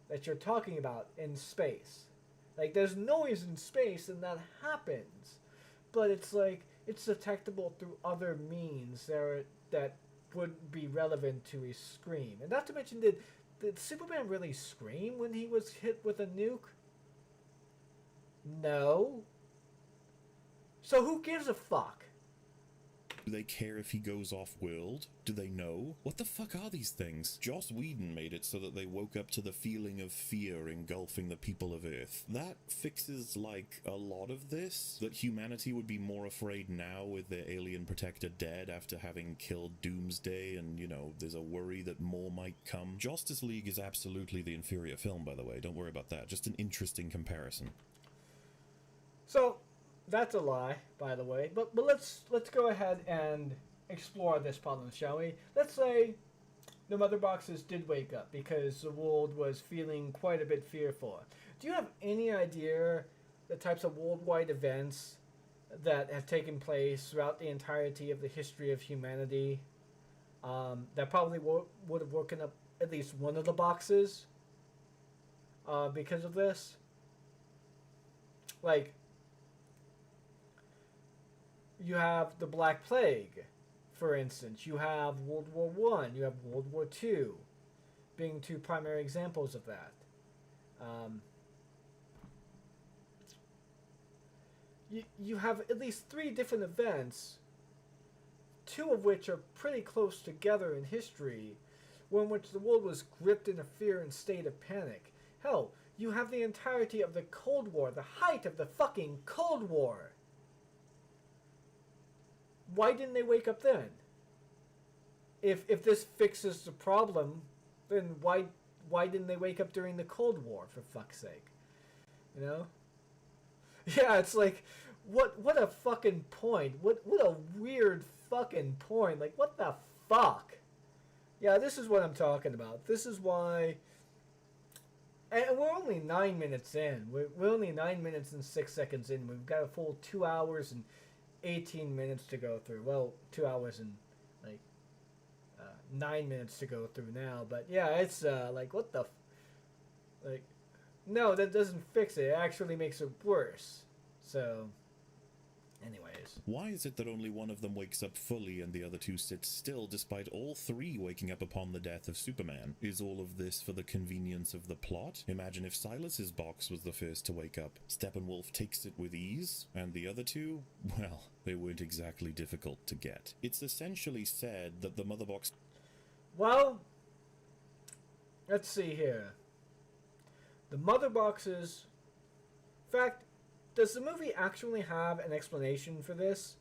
that you're talking about in space. Like, there's noise in space and that happens, but it's like it's detectable through other means that would be relevant to a scream. And not to mention, did Superman really scream when he was hit with a nuke? No. So who gives a fuck? Do they care if he goes off-world? Do they know? What the fuck are these things? Joss Whedon made it so that they woke up to the feeling of fear engulfing the people of Earth. That fixes, like, a lot of this. That humanity would be more afraid now with their alien protector dead after having killed Doomsday, and, you know, there's a worry that more might come. Justice League is absolutely the inferior film, by the way. Don't worry about that. Just an interesting comparison. So... that's a lie, by the way. But let's go ahead and explore this problem, shall we? Let's say the mother boxes did wake up because the world was feeling quite a bit fearful. Do you have any idea the types of worldwide events that have taken place throughout the entirety of the history of humanity that probably would have woken up at least one of the boxes because of this? Like, you have the Black Plague, for instance. You have World War I. You have World War II, being two primary examples of that. You have at least three different events, two of which are pretty close together in history, one in which the world was gripped in a fear and state of panic. Hell, you have the entirety of the Cold War, the height of the fucking Cold War. Why didn't they wake up then? If this fixes the problem, then why didn't they wake up during the Cold War, for fuck's sake? You know? Yeah, it's like, what a fucking point. What a weird fucking point. Like, what the fuck? Yeah, this is what I'm talking about. This is why... And we're only 9 minutes in. We're only 9 minutes and 6 seconds in. We've got a full 2 hours and 18 minutes to go through. Well, 2 hours and, like, 9 minutes to go through now. But, yeah, it's, like, what the... like, no, that doesn't fix it. It actually makes it worse. So, anyways. Why is it that only one of them wakes up fully and the other two sit still, despite all three waking up upon the death of Superman? Is all of this for the convenience of the plot? Imagine if Silas's box was the first to wake up. Steppenwolf takes it with ease, and the other two, well, they weren't exactly difficult to get. It's essentially said that the mother box... Well, let's see here. The mother boxes... In fact, does the movie actually have an explanation for this?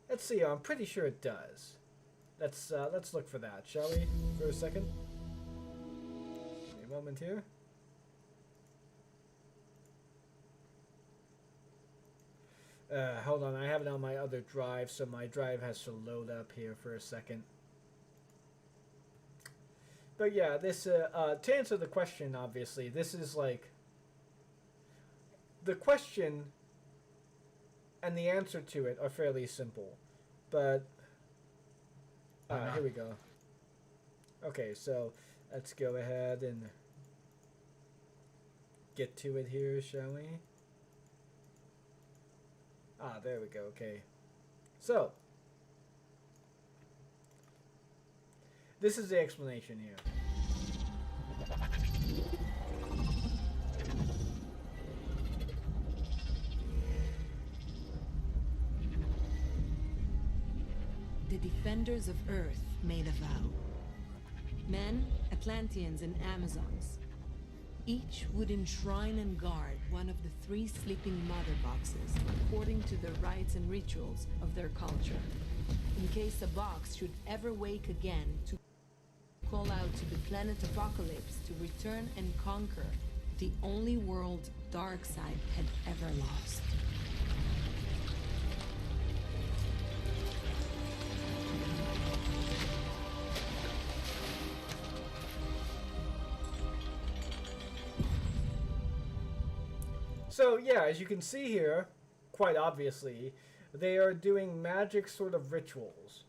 Let's see. I'm pretty sure it does. Let's look for that, shall we? For a second. Give me a moment here. Hold on. I have it on my other drive, so my drive has to load up here for a second. But yeah, this to answer the question, obviously, this is like the question and the answer to it are fairly simple, but here we go. Okay, so let's go ahead and get to it here, shall we? Ah, there we go. Okay. So, this is the explanation here. The defenders of Earth made a vow. Men, Atlanteans, and Amazons. Each would enshrine and guard one of the 3 sleeping mother boxes according to the rites and rituals of their culture. In case a box should ever wake again to call out to the planet Apocalypse to return and conquer the only world Darkseid had ever lost. So yeah, as you can see here, quite obviously, they are doing magic sort of rituals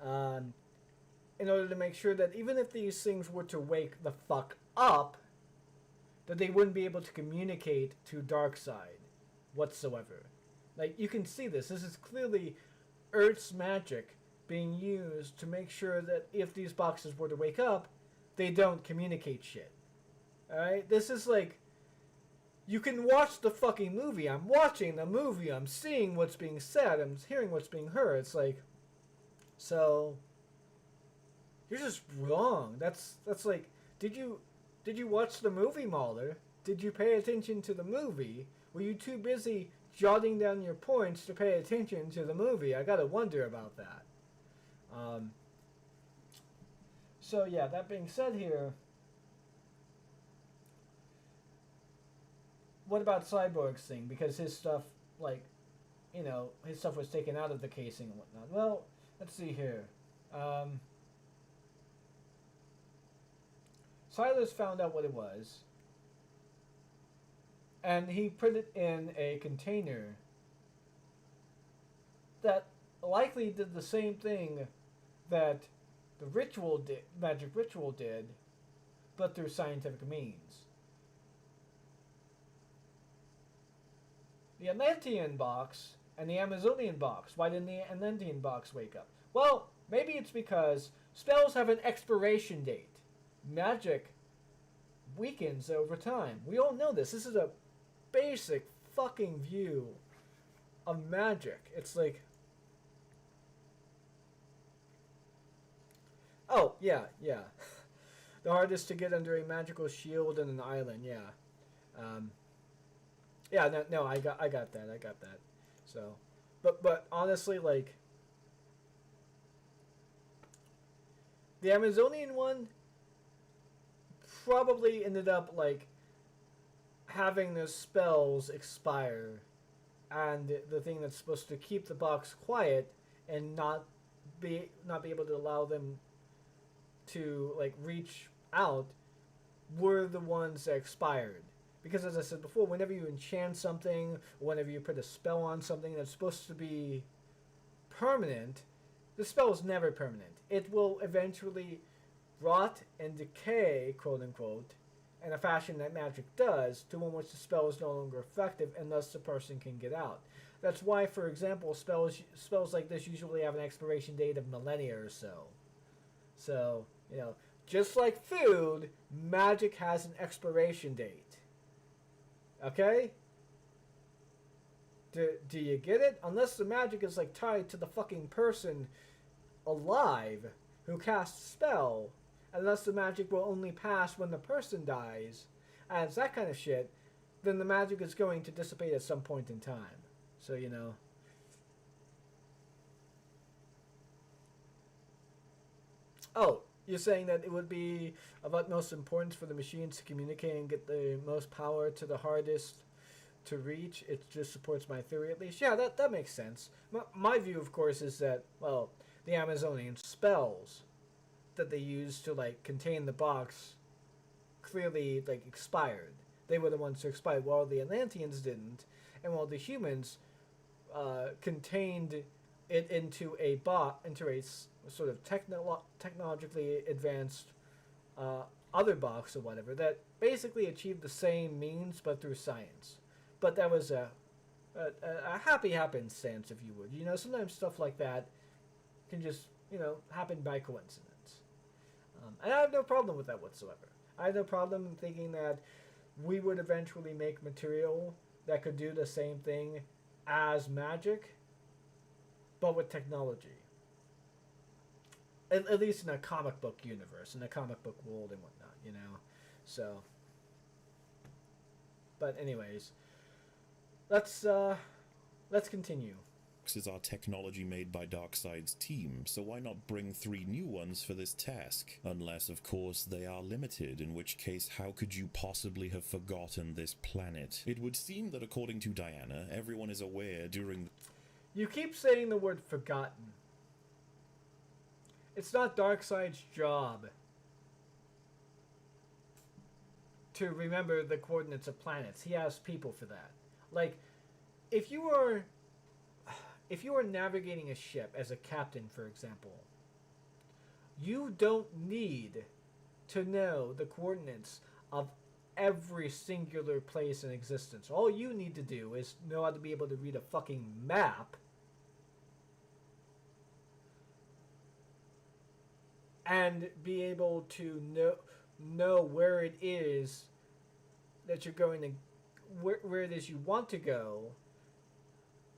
in order to make sure that even if these things were to wake the fuck up, that they wouldn't be able to communicate to Darkseid whatsoever. Like, you can see this. This is clearly Earth's magic being used to make sure that if these boxes were to wake up, they don't communicate shit. Alright? This is like, you can watch the fucking movie. I'm watching the movie. I'm seeing what's being said. I'm hearing what's being heard. It's like, so you're just wrong. That's like, did you watch the movie, MauLer? Did you pay attention to the movie? Were you too busy jotting down your points to pay attention to the movie? I gotta wonder about that. So yeah, that being said here, what about Cyborg's thing? Because his stuff, like, you know, his stuff was taken out of the casing and whatnot. Well, let's see here. Silas found out what it was, and he put it in a container that likely did the same thing that the magic ritual did, but through scientific means. The Atlantean box and the Amazonian box. Why didn't the Atlantean box wake up? Well, maybe it's because spells have an expiration date. Magic weakens over time. We all know this. This is a basic fucking view of magic. It's like, oh, yeah. The hardest to get under a magical shield in an island, yeah. Yeah, no, I got that. So, but honestly, like, the Amazonian one probably ended up, like, having those spells expire, and the thing that's supposed to keep the box quiet and not be able to allow them to, like, reach out were the ones that expired. Because as I said before, whenever you enchant something, or whenever you put a spell on something that's supposed to be permanent, the spell is never permanent. It will eventually rot and decay, quote unquote, in a fashion that magic does, to in which the spell is no longer effective, and thus the person can get out. That's why, for example, spells like this usually have an expiration date of millennia or so. So, you know, just like food, magic has an expiration date. Okay? Do you get it? Unless the magic is, like, tied to the fucking person alive who casts the spell, unless the magic will only pass when the person dies, and it's that kind of shit, then the magic is going to dissipate at some point in time. So, you know. Oh, you're saying that it would be of utmost importance for the machines to communicate and get the most power to the hardest to reach? It just supports my theory, at least. Yeah, that makes sense. My view, of course, is that, well, the Amazonian spells that they used to, like, contain the box clearly, like, expired. They were the ones who expired, while the Atlanteans didn't, and while the humans contained it into a sort of technologically advanced other box or whatever that basically achieved the same means but through science. But that was a a happy happenstance, if you would. You know, sometimes stuff like that can just, you know, happen by coincidence. And I have no problem with that whatsoever. I have no problem in thinking that we would eventually make material that could do the same thing as magic, but with technology. At least in a comic book universe, in a comic book world and whatnot, you know? So, but anyways, let's continue. Is our technology made by Darkseid's team, so why not bring 3 new ones for this task? Unless, of course, they are limited, in which case how could you possibly have forgotten this planet? It would seem that according to Diana, everyone is aware during... You keep saying the word forgotten. It's not Darkseid's job to remember the coordinates of planets. He has people for that. Like, if you are navigating a ship as a captain, for example, you don't need to know the coordinates of every singular place in existence. All you need to do is know how to be able to read a fucking map and be able to know where it is that you're going to, where it is you want to go.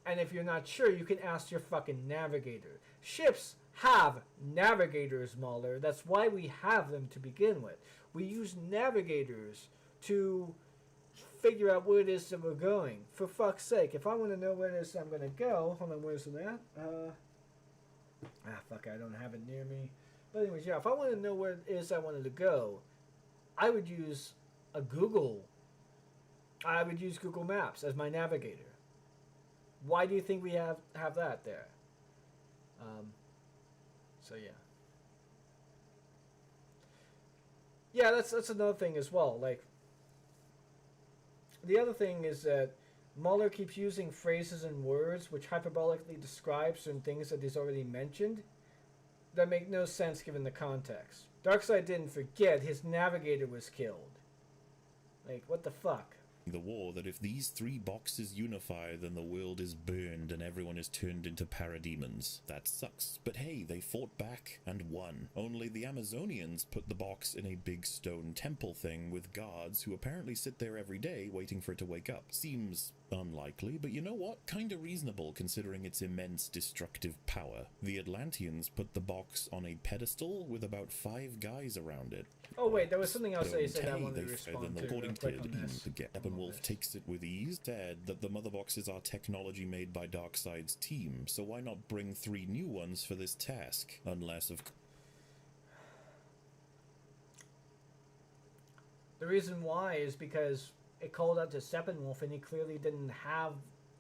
And if you're not sure, you can ask your fucking navigator. Ships have navigators, MauLer. That's why we have them to begin with. We use navigators to figure out where it is that we're going. For fuck's sake, if I want to know where it is I'm going to go... Hold on, where's the map? Fuck, I don't have it near me. But anyways, yeah, if I want to know where it is I wanted to go, I would use Google Maps as my navigator. Why do you think we have that there? So yeah. Yeah, that's another thing as well. Like, the other thing is that MauLer keeps using phrases and words which hyperbolically describe certain things that he's already mentioned that make no sense given the context. Darkseid didn't forget his navigator was killed. Like, what the fuck? The war that if these 3 boxes unify, then the world is burned and everyone is turned into parademons. That sucks. But hey, they fought back and won. Only the Amazonians put the box in a big stone temple thing with guards who apparently sit there every day waiting for it to wake up. Seems unlikely, but you know what? Kinda reasonable considering its immense destructive power. The Atlanteans put the box on a pedestal with about 5 guys around it. Oh wait, there was something else that you said I wanted to respond to. According to this. Steppenwolf takes it with ease, said that the mother boxes are technology made by Darkseid's team, so why not bring 3 new ones for this task? Unless, of The reason why is because it called out to Steppenwolf and he clearly didn't have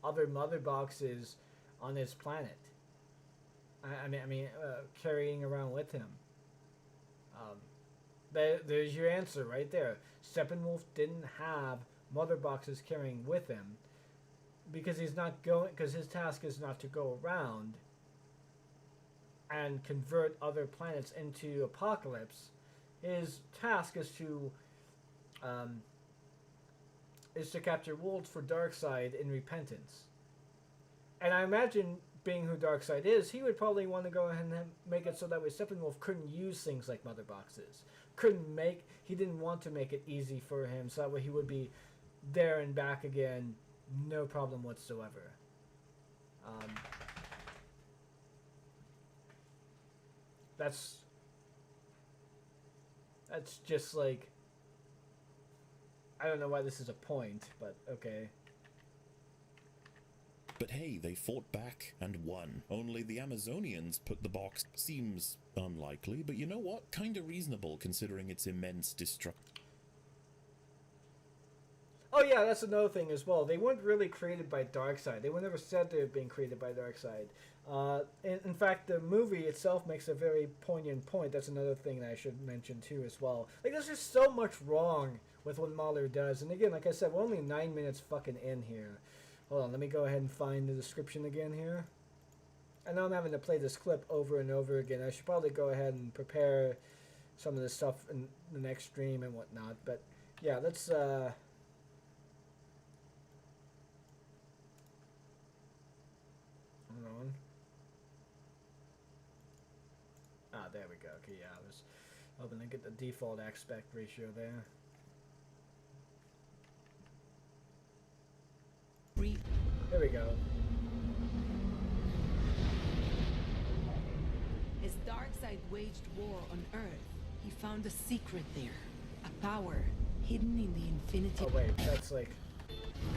other mother boxes on his planet. I mean, carrying around with him. There's your answer right there. Steppenwolf didn't have mother boxes carrying with him because he's not going. Because his task is not to go around and convert other planets into Apocalypse. His task is to capture worlds for Darkseid in repentance. And I imagine, being who Darkseid is, he would probably want to go ahead and make it so that way Steppenwolf couldn't use things like mother boxes. He didn't want to make it easy for him, so that way he would be there and back again, no problem whatsoever. That's just like, I don't know why this is a point, but okay. But hey, they fought back and won. Only the Amazonians put the box. Seems unlikely, but you know what? Kinda reasonable considering its immense destruction. Oh yeah, that's another thing as well. They weren't really created by Darkseid. They were never said to have been created by Darkseid. In fact, the movie itself makes a very poignant point. That's another thing that I should mention too as well. Like, there's just so much wrong with what MauLer does. And again, like I said, we're only 9 minutes fucking in here. Hold on, let me go ahead and find the description again here. I know I'm having to play this clip over and over again. I should probably go ahead and prepare some of this stuff in the next stream and whatnot. But yeah, let's Hold on. Ah, there we go. Okay, yeah, I was hoping to get the default aspect ratio there. There we go. As Darkseid waged war on Earth, he found a secret there. A power hidden in the infinity. Oh wait, that's like...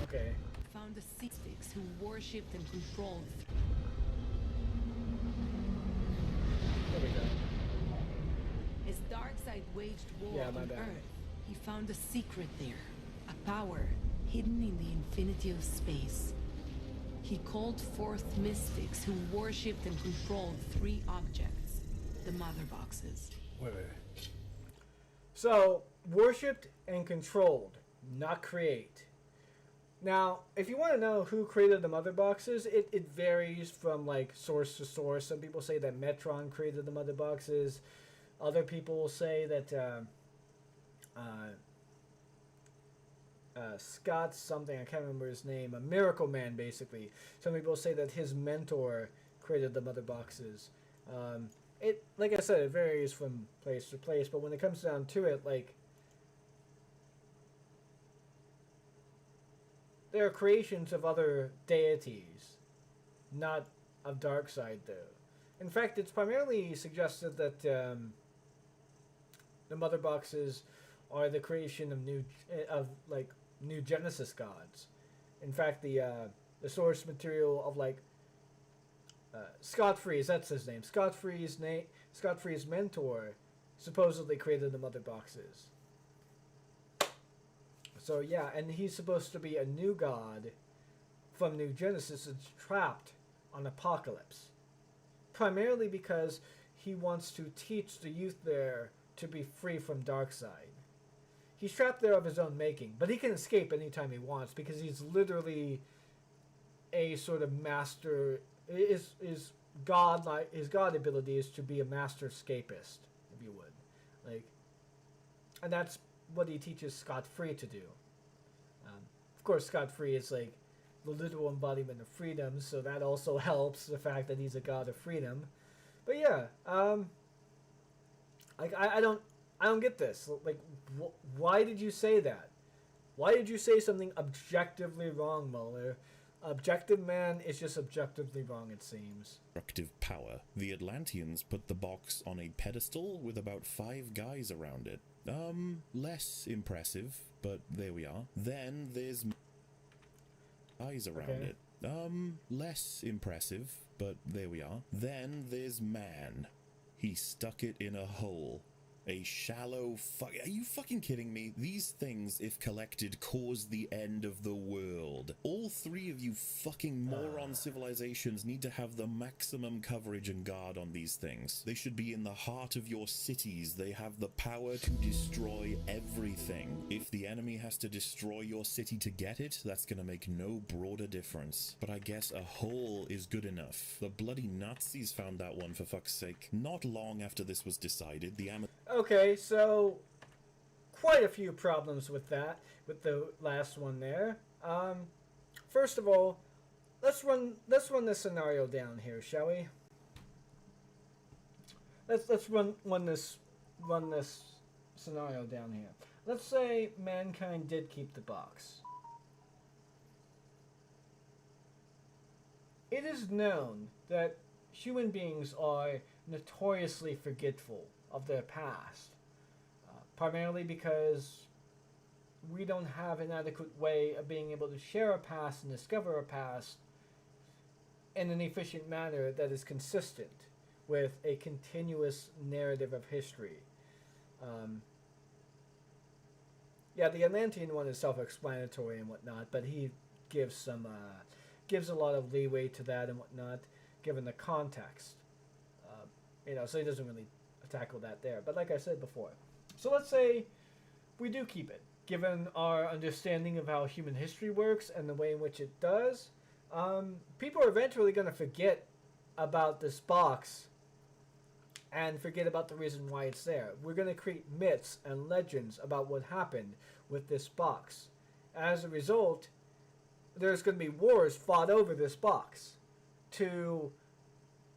Okay. Found the Six who worshipped and controlled. There we go. As Darkseid waged war Yeah, my on bad. Earth, he found a secret there. A power hidden in the infinity of space. He called forth mystics who worshipped and controlled three objects. The Mother Boxes. Wait. So, worshipped and controlled, not create. Now, if you want to know who created the Mother Boxes, it varies from like source to source. Some people say that Metron created the Mother Boxes. Other people will say that Scott something, I can't remember his name, a Miracle Man basically. Some people say that his mentor created the Mother Boxes. It, like I said, it varies from place to place, but when it comes down to it, like, there are creations of other deities, not of Darkseid, though. In fact, it's primarily suggested that the Mother Boxes are the creation of new Genesis gods. In fact, the source material of like Scott Freeze, that's his name. Scott Freeze's mentor supposedly created the Mother Boxes. So yeah, and he's supposed to be a new god from New Genesis that's trapped on Apocalypse. Primarily because he wants to teach the youth there to be free from Darkseid. He's trapped there of his own making, but he can escape anytime he wants because he's literally a sort of master. His god ability is to be a master escapist, if you would, like, and that's what he teaches Scott Free to do. Of course, Scott Free is like the literal embodiment of freedom, so that also helps the fact that he's a god of freedom. But yeah, like I don't get this. Like, why did you say that? Why did you say something objectively wrong, MauLer? Objective man is just objectively wrong, it seems. Destructive power. The Atlanteans put the box on a pedestal with about 5 guys around it. Less impressive, but there we are. Then there's guys around it. Less impressive, but there we are. Then there's man. He stuck it in a hole. A shallow are you fucking kidding me? These things, if collected, cause the end of the world. All 3 of you fucking moron civilizations need to have the maximum coverage and guard on these things. They should be in the heart of your cities. They have the power to destroy everything. If the enemy has to destroy your city to get it, that's gonna make no broader difference. But I guess a hole is good enough. The bloody Nazis found that one, for fuck's sake. Not long after this was decided, the Okay, so quite a few problems with that, with the last one there. First of all, let's run this scenario down here, shall we? Let's run this scenario down here. Let's say mankind did keep the box. It is known that human beings are notoriously forgetful of their past, primarily because we don't have an adequate way of being able to share a past and discover a past in an efficient manner that is consistent with a continuous narrative of history. Yeah, the Atlantean one is self-explanatory and whatnot, but he gives a lot of leeway to that and whatnot, given the context. So he doesn't really tackle that there. But like I said before, so let's say we do keep it, given our understanding of how human history works and the way in which it does. People are eventually going to forget about this box and forget about the reason why it's there. We're going to create myths and legends about what happened with this box. As a result, there's going to be wars fought over this box. to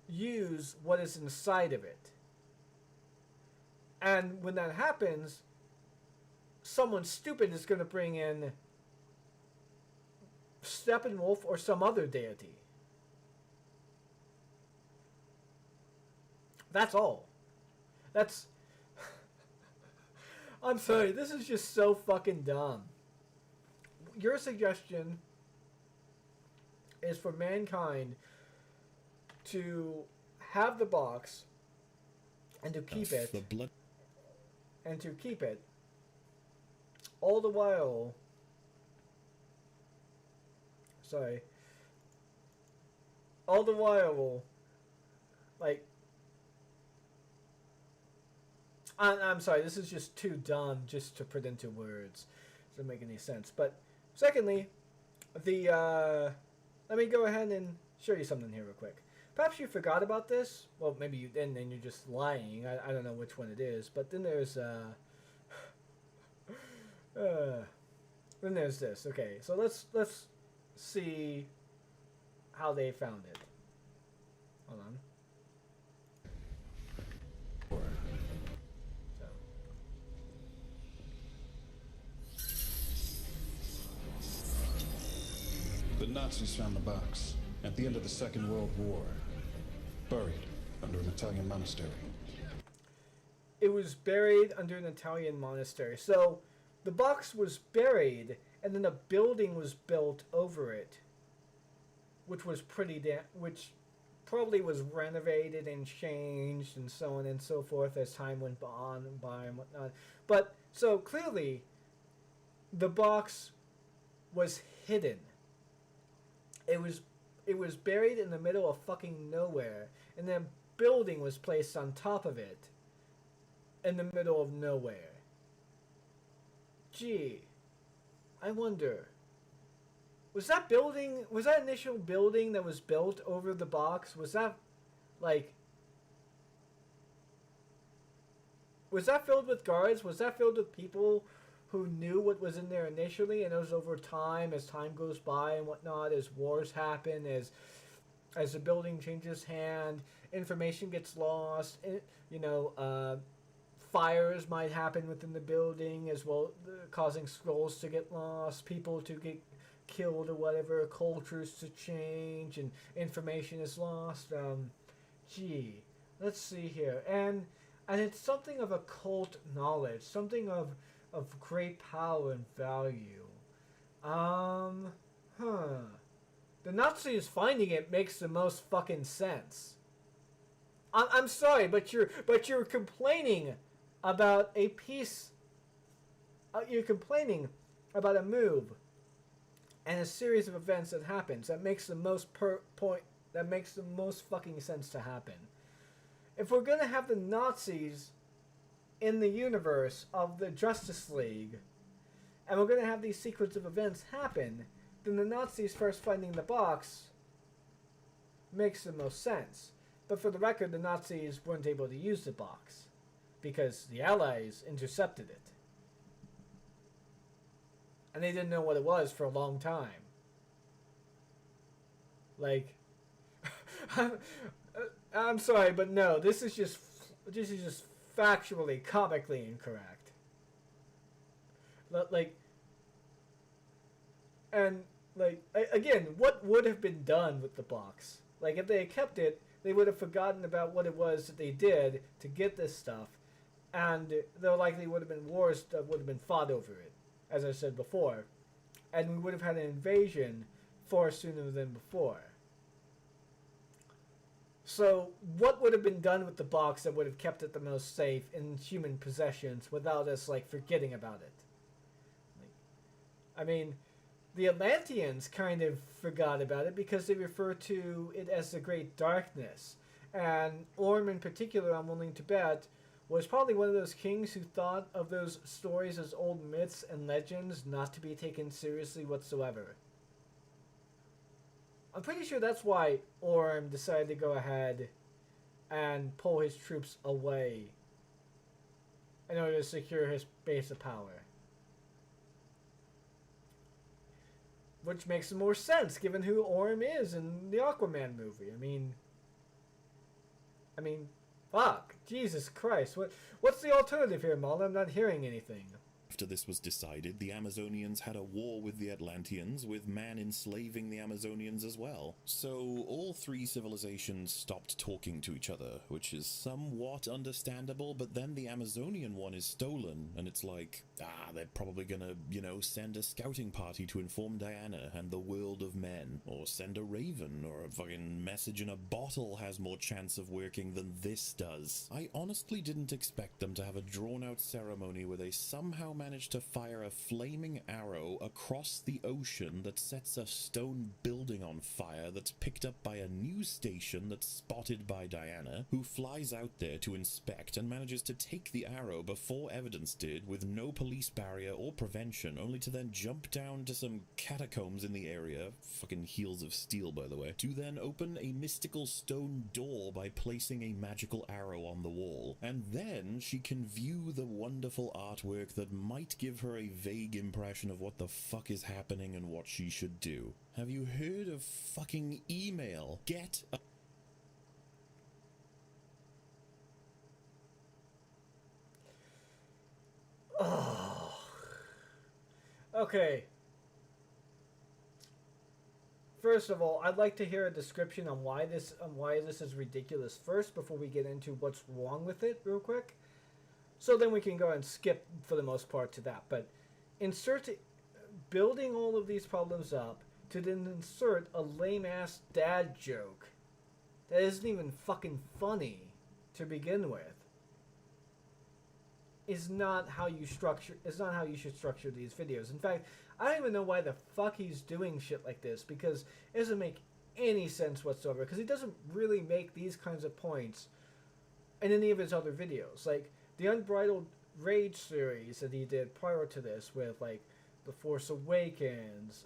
use what is inside of it. And when that happens, someone stupid is going to bring in Steppenwolf or some other deity. That's all. That's... I'm sorry, this is just so fucking dumb. Your suggestion is for mankind to have the box and to keep it. The blood. And to keep it all the while. Sorry. All the while, like, I'm sorry, this is just too dumb just to put into words. Doesn't make any sense. But secondly, let me go ahead and show you something here real quick. Perhaps you forgot about this. Well, maybe you didn't and you're just lying. I don't know which one it is. But then there's then there's this. Okay, so let's see how they found it. Hold on. The Nazis found the box at the end of the Second World War, buried under an Italian monastery. It was buried under an Italian monastery. So the box was buried, and then a building was built over it, which was which probably was renovated and changed and so on and so forth as time went on and by and whatnot. But so clearly, the box was hidden. It was buried in the middle of fucking nowhere, and then a building was placed on top of it in the middle of nowhere. Gee, I wonder, was that initial building that was built over the box, was that filled with guards? Was that filled with people who knew what was in there initially, and it was over time, as time goes by and whatnot, as wars happen, as the building changes hand, information gets lost, fires might happen within the building as well, causing scrolls to get lost, people to get killed or whatever, cultures to change, and information is lost. Gee, let's see here. And it's something of occult knowledge, something of great power and value. The Nazis finding it makes the most fucking sense. I'm sorry, but you're complaining about a piece. You're complaining about a move and a series of events that happens that makes the most that makes the most fucking sense to happen. If we're gonna have the Nazis in the universe of the Justice League, and we're going to have these sequence of events happen, then the Nazis first finding the box makes the most sense. But for the record, the Nazis weren't able to use the box because the Allies intercepted it. And they didn't know what it was for a long time. Like, I'm sorry, but no, this is just factually, comically incorrect. Again, what would have been done with the box? Like, if they had kept it, they would have forgotten about what it was that they did to get this stuff, and there likely would have been wars that would have been fought over it, as I said before, and we would have had an invasion far sooner than before. So, what would have been done with the box that would have kept it the most safe in human possessions without us, forgetting about it? The Atlanteans kind of forgot about it because they refer to it as the Great Darkness. And Orm in particular, I'm willing to bet, was probably one of those kings who thought of those stories as old myths and legends not to be taken seriously whatsoever. I'm pretty sure that's why Orm decided to go ahead and pull his troops away in order to secure his base of power. which makes more sense given who Orm is in the Aquaman movie. I mean, fuck, Jesus Christ, what's the alternative here, Maul? I'm not hearing anything. After this was decided, the Amazonians had a war with the Atlanteans, with man enslaving the Amazonians as well. So all three civilizations stopped talking to each other, which is somewhat understandable, but then the Amazonian one is stolen, and it's like, they're probably gonna, send a scouting party to inform Diana and the world of men, or send a raven, or a fucking message in a bottle has more chance of working than this does. I honestly didn't expect them to have a drawn-out ceremony where they somehow managed to fire a flaming arrow across the ocean that sets a stone building on fire that's picked up by a news station that's spotted by Diana, who flies out there to inspect and manages to take the arrow before evidence did with no police barrier or prevention, only to then jump down to some catacombs in the area, fucking heels of steel by the way, to then open a mystical stone door by placing a magical arrow on the wall. And then she can view the wonderful artwork that might give her a vague impression of what the fuck is happening and what she should do. Have you heard of fucking email? Get a... Oh. Okay. First of all, I'd like to hear a description on why this is ridiculous first before we get into what's wrong with it real quick. So then we can go and skip for the most part to that. But building all of these problems up to then insert a lame-ass dad joke that isn't even fucking funny to begin with is not how you should structure these videos. In fact, I don't even know why the fuck he's doing shit like this, because it doesn't make any sense whatsoever, because he doesn't really make these kinds of points in any of his other videos. Like the Unbridled Rage series that he did prior to this with like The Force Awakens,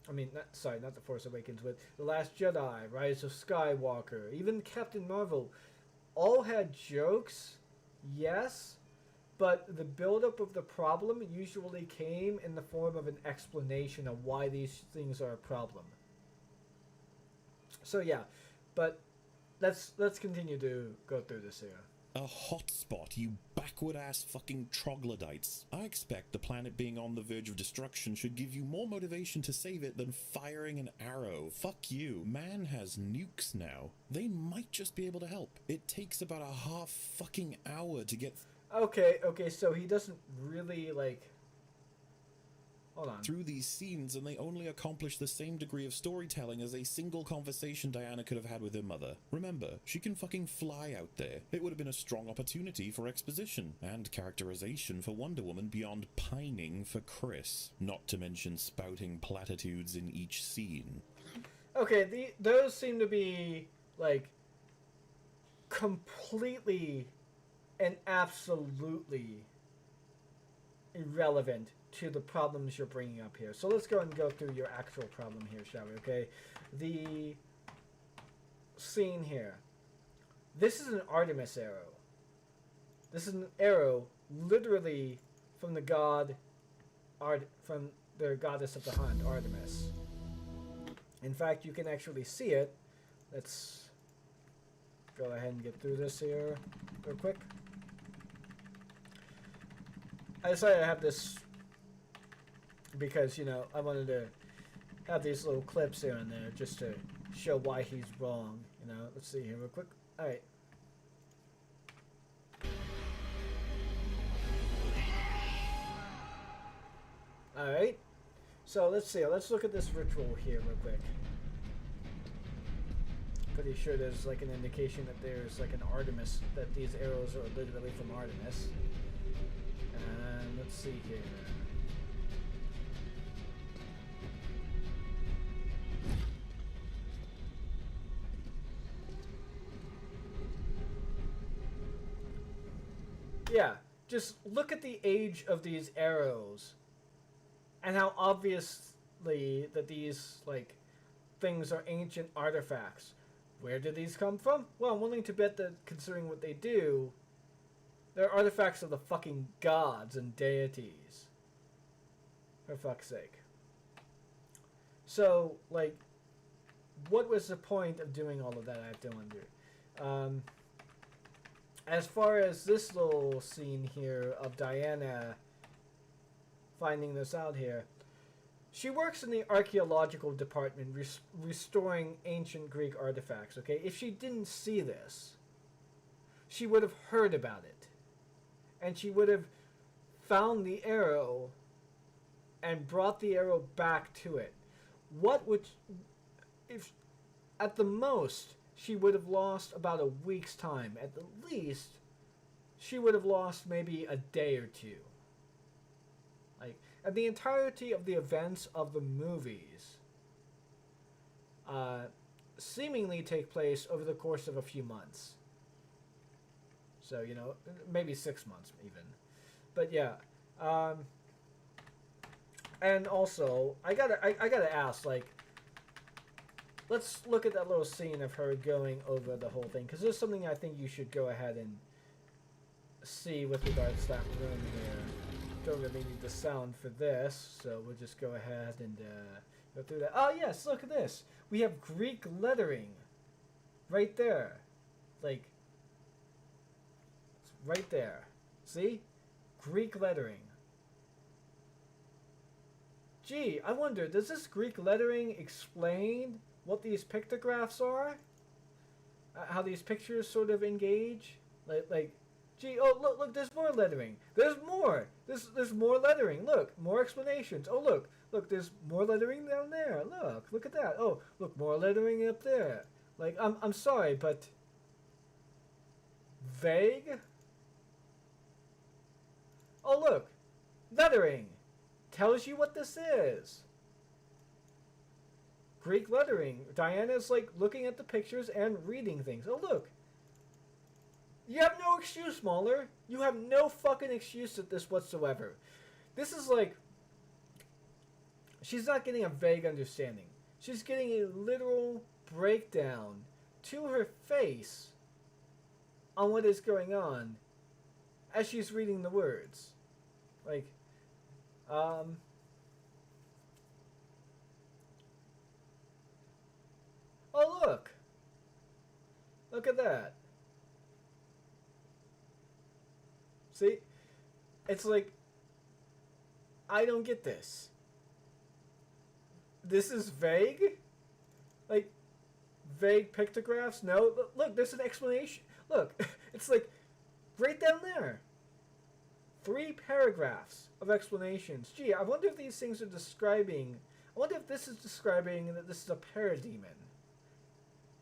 not The Force Awakens, with The Last Jedi, Rise of Skywalker, even Captain Marvel, all had jokes, yes, but the buildup of the problem usually came in the form of an explanation of why these things are a problem. So yeah, but let's continue to go through this here. A hotspot, you backward-ass fucking troglodytes. I expect the planet being on the verge of destruction should give you more motivation to save it than firing an arrow. Fuck you. Man has nukes now. They might just be able to help. It takes about a half fucking hour to get... Okay, so he doesn't really, like... Hold on. Through these scenes, and they only accomplish the same degree of storytelling as a single conversation Diana could have had with her mother. Remember, she can fucking fly out there. It would have been a strong opportunity for exposition and characterization for Wonder Woman beyond pining for Chris, not to mention spouting platitudes in each scene. Okay, those seem to be, like, completely and absolutely irrelevant to the problems you're bringing up here. So let's go and go through your actual problem here, shall we, okay? The scene here. This is an Artemis arrow. This is an arrow literally from the from the goddess of the hunt, Artemis. In fact, you can actually see it. Let's go ahead and get through this here real quick. I decided to have this because, I wanted to have these little clips here and there just to show why he's wrong, Let's see here real quick. Alright. Alright. So, let's see. Let's look at this ritual here real quick. Pretty sure there's, like, an indication that there's, like, an Artemis, that these arrows are literally from Artemis. And let's see here. Yeah, just look at the age of these arrows and how obviously that these, like, things are ancient artifacts. Where did these come from? Well, I'm willing to bet that, considering what they do, they're artifacts of the fucking gods and deities. For fuck's sake. So, like, what was the point of doing all of that, I have to wonder. As far as this little scene here of Diana finding this out here, she works in the archaeological department restoring ancient Greek artifacts, okay? If she didn't see this, she would have heard about it. And she would have found the arrow and brought the arrow back to it. What would... If at the most, she would have lost about a week's time. At the least, she would have lost maybe a day or two. Like, and the entirety of the events of the movies seemingly take place over the course of a few months. So, you know, maybe 6 months even. But yeah. And also, I gotta ask, like, let's look at that little scene of her going over the whole thing, because there's something I think you should go ahead and see with regards to that room here. Don't really need the sound for this, so we'll just go ahead and go through that. Oh yes, look at this. We have Greek lettering right there. Like, it's right there. See? Greek lettering. Gee, I wonder, does this Greek lettering explain what these pictographs are? How these pictures sort of engage? Like, gee, oh, look, there's more lettering. There's more. There's more lettering. Look, more explanations. Oh, look, there's more lettering down there. Look at that. Oh, look, more lettering up there. Like, I'm sorry, but vague? Oh, look, lettering. Tells you what this is. Greek lettering. Diana's like looking at the pictures and reading things. Oh, look. You have no excuse, MauLer. You have no fucking excuse at this whatsoever. This is like... She's not getting a vague understanding. She's getting a literal breakdown to her face on what is going on as she's reading the words. Like, oh, look. Look at that. See? It's like, I don't get this. This is vague? Like, vague pictographs? No. Look, there's an explanation. Look, it's like, right down there. 3 paragraphs of explanations. Gee, I wonder if these things are describing... I wonder if this is describing that this is a parademon.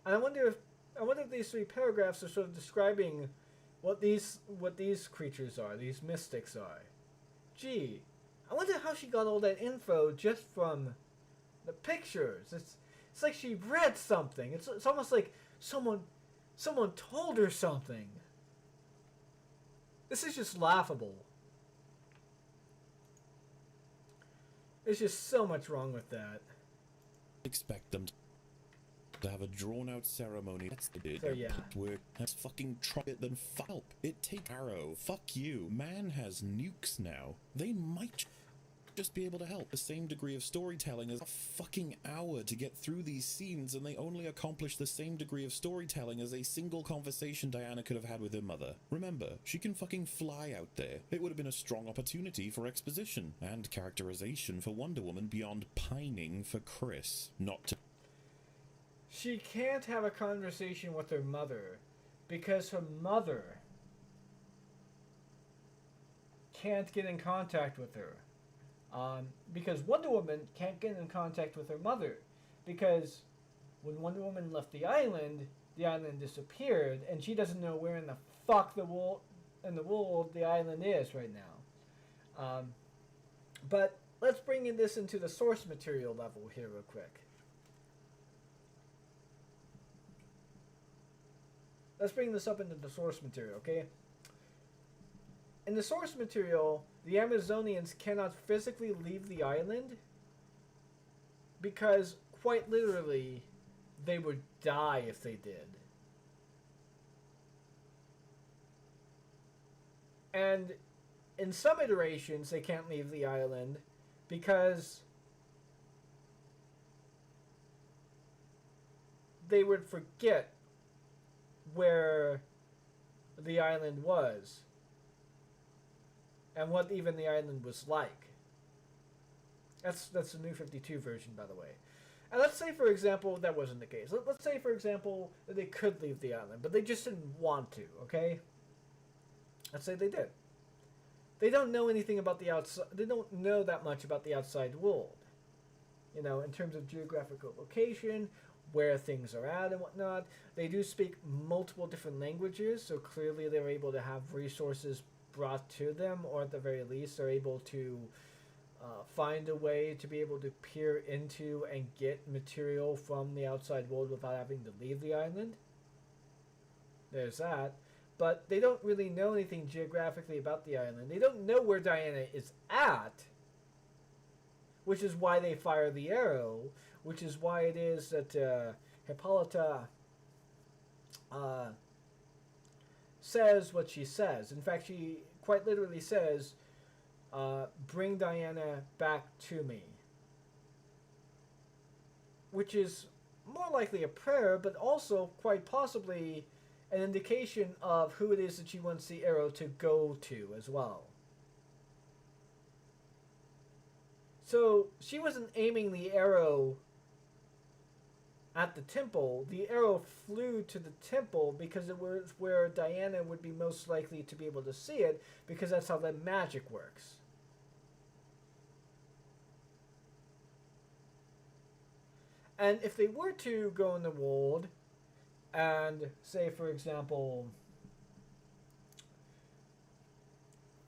And I wonder if these 3 paragraphs are sort of describing what these creatures are, these mystics are. Gee, I wonder how she got all that info just from the pictures. It's like she read something. It's almost like someone told her something. This is just laughable. There's just so much wrong with that. Expect them to have a drawn-out ceremony. That's the did. So yeah. Work. That's fucking trumpet than help. It take arrow. Fuck you. Man has nukes now. They might just be able to help. The same degree of storytelling as a fucking hour to get through these scenes, and they only accomplish the same degree of storytelling as a single conversation Diana could have had with her mother. Remember, she can fucking fly out there. It would have been a strong opportunity for exposition and characterization for Wonder Woman beyond pining for Chris. Not to... She can't have a conversation with her mother because her mother can't get in contact with her. Because Wonder Woman can't get in contact with her mother. Because when Wonder Woman left the island disappeared, and she doesn't know where in the fuck the world the island is right now. But let's bring this into the source material level here real quick. Let's bring this up into the source material, okay? In the source material, the Amazonians cannot physically leave the island because, quite literally, they would die if they did. And in some iterations, they can't leave the island because they would forget where the island was and what even the island was like. That's the New 52 version, by the way. And let's say, for example, that wasn't the case. Let's say, for example, that they could leave the island, but they just didn't want to, okay? Let's say they did. They don't know anything about the outside. They don't know that much about the outside world. You know, in terms of geographical location, where things are at and whatnot. They do speak multiple different languages, so clearly they're able to have resources brought to them, or at the very least, they're able to find a way to be able to peer into and get material from the outside world without having to leave the island. There's that. But they don't really know anything geographically about the island. They don't know where Diana is at, which is why they fire the arrow, which is why it is that Hippolyta says what she says. In fact, she quite literally says, bring Diana back to me. Which is more likely a prayer, but also quite possibly an indication of who it is that she wants the arrow to go to as well. So she wasn't aiming the arrow at the temple. The arrow flew to the temple because it was where Diana would be most likely to be able to see it, because that's how the magic works. And if they were to go in the world and say, for example,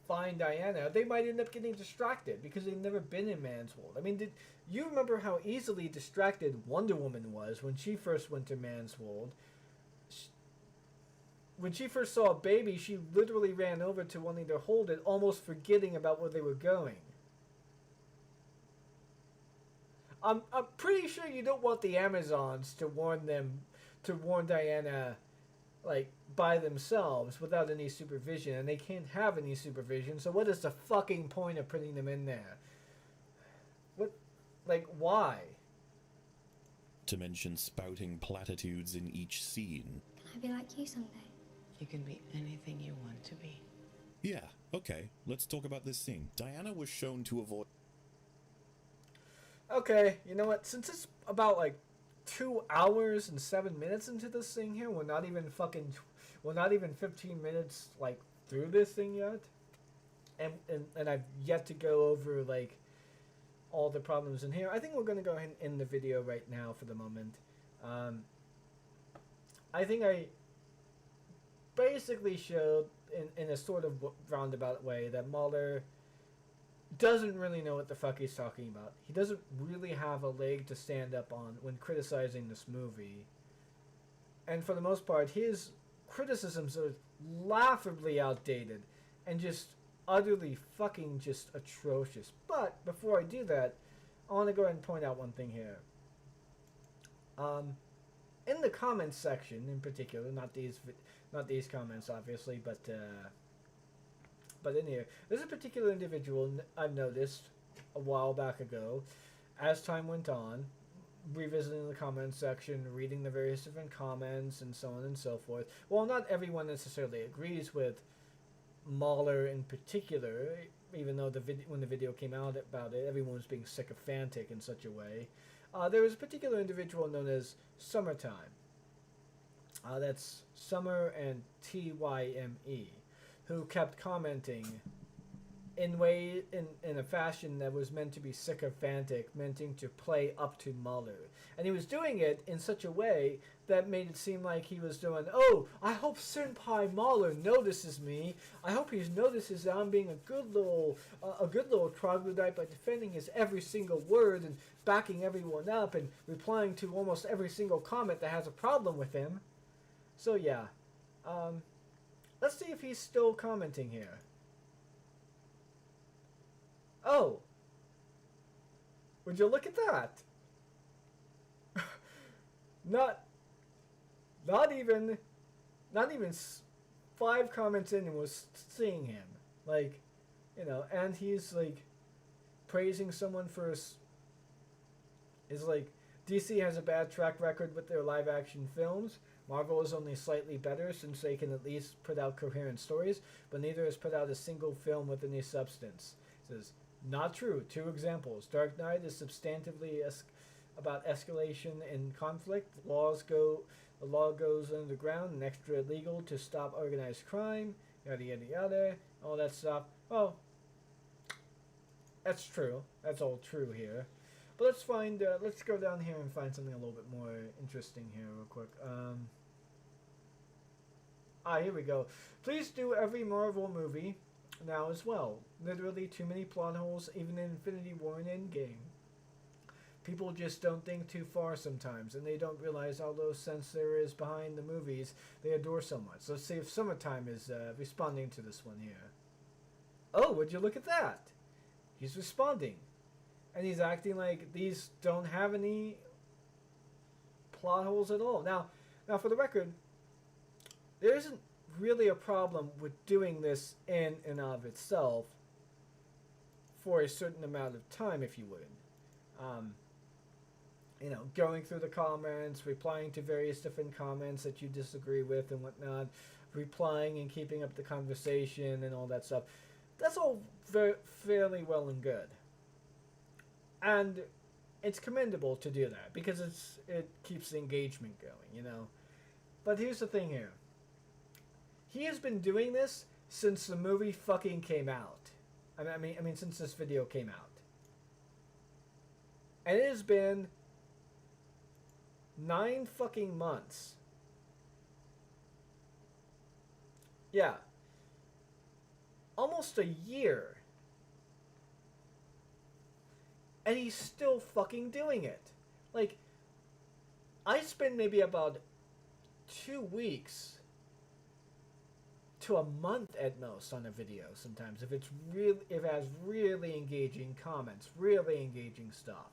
find Diana, they might end up getting distracted because they've never been in man's world. I mean, did you remember how easily distracted Wonder Woman was when she first went to man's world? When she first saw a baby, she literally ran over to wanting to hold it, almost forgetting about where they were going. I'm pretty sure you don't want the Amazons to warn Diana, like, by themselves without any supervision, and they can't have any supervision, so what is the fucking point of putting them in there? What, like, why? To mention spouting platitudes in each scene. Can I be like you someday? You can be anything you want to be. Yeah, okay, let's talk about this scene. Diana was shown to avoid... Okay, you know what, since it's about, like, 2 hours and 7 minutes into this thing here, we're not even 15 minutes, like, through this thing yet, and I've yet to go over, like, all the problems in here. I think we're going to go ahead and end the video right now for the moment. I think I basically showed, in a sort of roundabout way, that MauLer doesn't really know what the fuck he's talking about. He doesn't really have a leg to stand up on when criticizing this movie. And for the most part, his criticisms are laughably outdated and just utterly fucking just atrocious. But before I do that, I want to go ahead and point out one thing here. In the comments section, in particular, not these comments, obviously, but in here, there's a particular individual I've noticed a while back ago, as time went on, revisiting the comments section, reading the various different comments, and so on and so forth. While not everyone necessarily agrees with MauLer in particular, even though when the video came out about it, everyone was being sycophantic in such a way. There was a particular individual known as Summertime. That's Summer and Tyme, who kept commenting in a fashion that was meant to be sycophantic, meant to play up to MauLer. And he was doing it in such a way that made it seem like he was doing, oh, I hope Senpai MauLer notices me. I hope he notices that I'm being a good little troglodyte by defending his every single word and backing everyone up and replying to almost every single comment that has a problem with him. So yeah, let's see if he's still commenting here. Oh, would you look at that? Not even 5 comments in and was seeing him, like, you know, and he's like praising someone for is like DC has a bad track record with their live-action films. Marvel is only slightly better since they can at least put out coherent stories, but neither has put out a single film with any substance. It says, not true. 2 examples. Dark Knight is substantively about escalation and conflict. The law goes underground and extra legal to stop organized crime, yada yada yada, all that stuff. Well, that's true. That's all true here. But let's go down here and find something a little bit more interesting here real quick. Here we go. Please do every Marvel movie now as well. Literally too many plot holes, even in Infinity War and Endgame. People just don't think too far sometimes, and they don't realize how little sense there is behind the movies they adore so much. Let's see if Summertime is responding to this one here. Oh, would you look at that? He's responding. And he's acting like these don't have any plot holes at all. Now for the record, there isn't really a problem with doing this in and of itself for a certain amount of time, if you would. Going through the comments, replying to various different comments that you disagree with and whatnot, replying and keeping up the conversation and all that stuff. That's all fairly well and good. And it's commendable to do that because it keeps the engagement going, But here's the thing here. He has been doing this since the movie fucking came out. I mean since this video came out. And it has been 9 fucking months. Yeah. Almost a year. And he's still fucking doing it. Like, I spend maybe about 2 weeks to a month at most on a video sometimes if it has really engaging comments, really engaging stuff.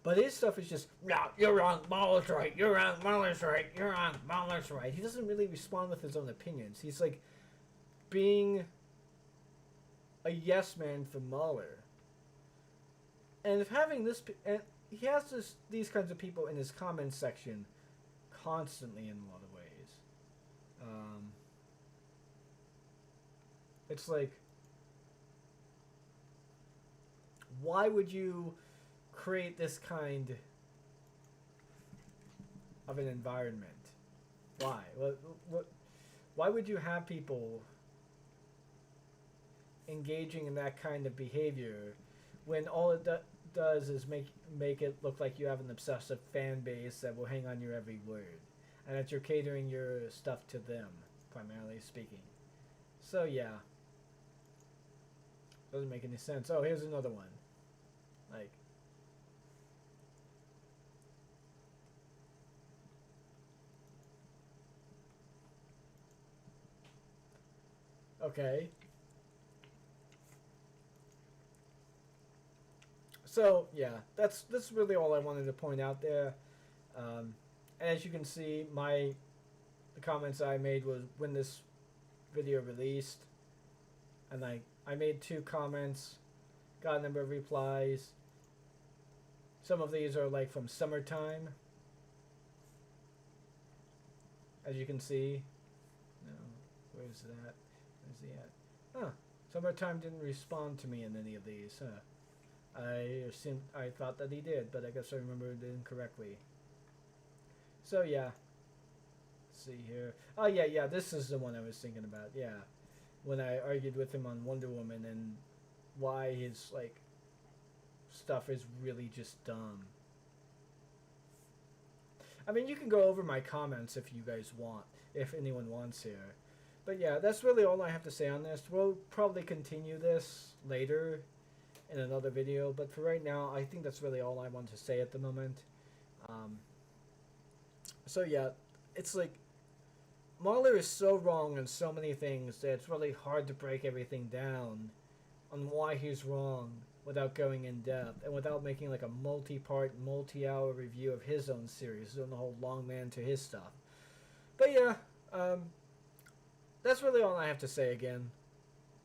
But his stuff is just, no, you're wrong, MauLer's right, you're wrong, MauLer's right, you're wrong, MauLer's right. He doesn't really respond with his own opinions. He's like being a yes man for MauLer. And if having this, and he has these kinds of people in his comments section constantly in a lot of ways. It's like, why would you create this kind of an environment? Why? Why would you have people engaging in that kind of behavior when all it does is make it look like you have an obsessive fan base that will hang on your every word, and that you're catering your stuff to them, primarily speaking? So yeah, doesn't make any sense. Oh, here's another one. Like, okay. So yeah, that's really all I wanted to point out there. As you can see, the comments I made was when this video released, and I made 2 comments, got a number of replies. Some of these are like from Summertime, as you can see. No, where's that? Where's he at? Huh. Summertime didn't respond to me in any of these, huh? I thought that he did, but I guess I remembered it incorrectly. So yeah. Let's see here. Oh yeah, this is the one I was thinking about. Yeah. When I argued with him on Wonder Woman and why his stuff is really just dumb. I mean, you can go over my comments if you guys want, if anyone wants here. But yeah, that's really all I have to say on this. We'll probably continue this later in another video, but for right now, I think that's really all I want to say at the moment. So yeah, it's like, MauLer is so wrong on so many things that it's really hard to break everything down on why he's wrong without going in depth and without making like a multi-part, multi-hour review of his own series, doing the whole long man to his stuff. But yeah, that's really all I have to say again.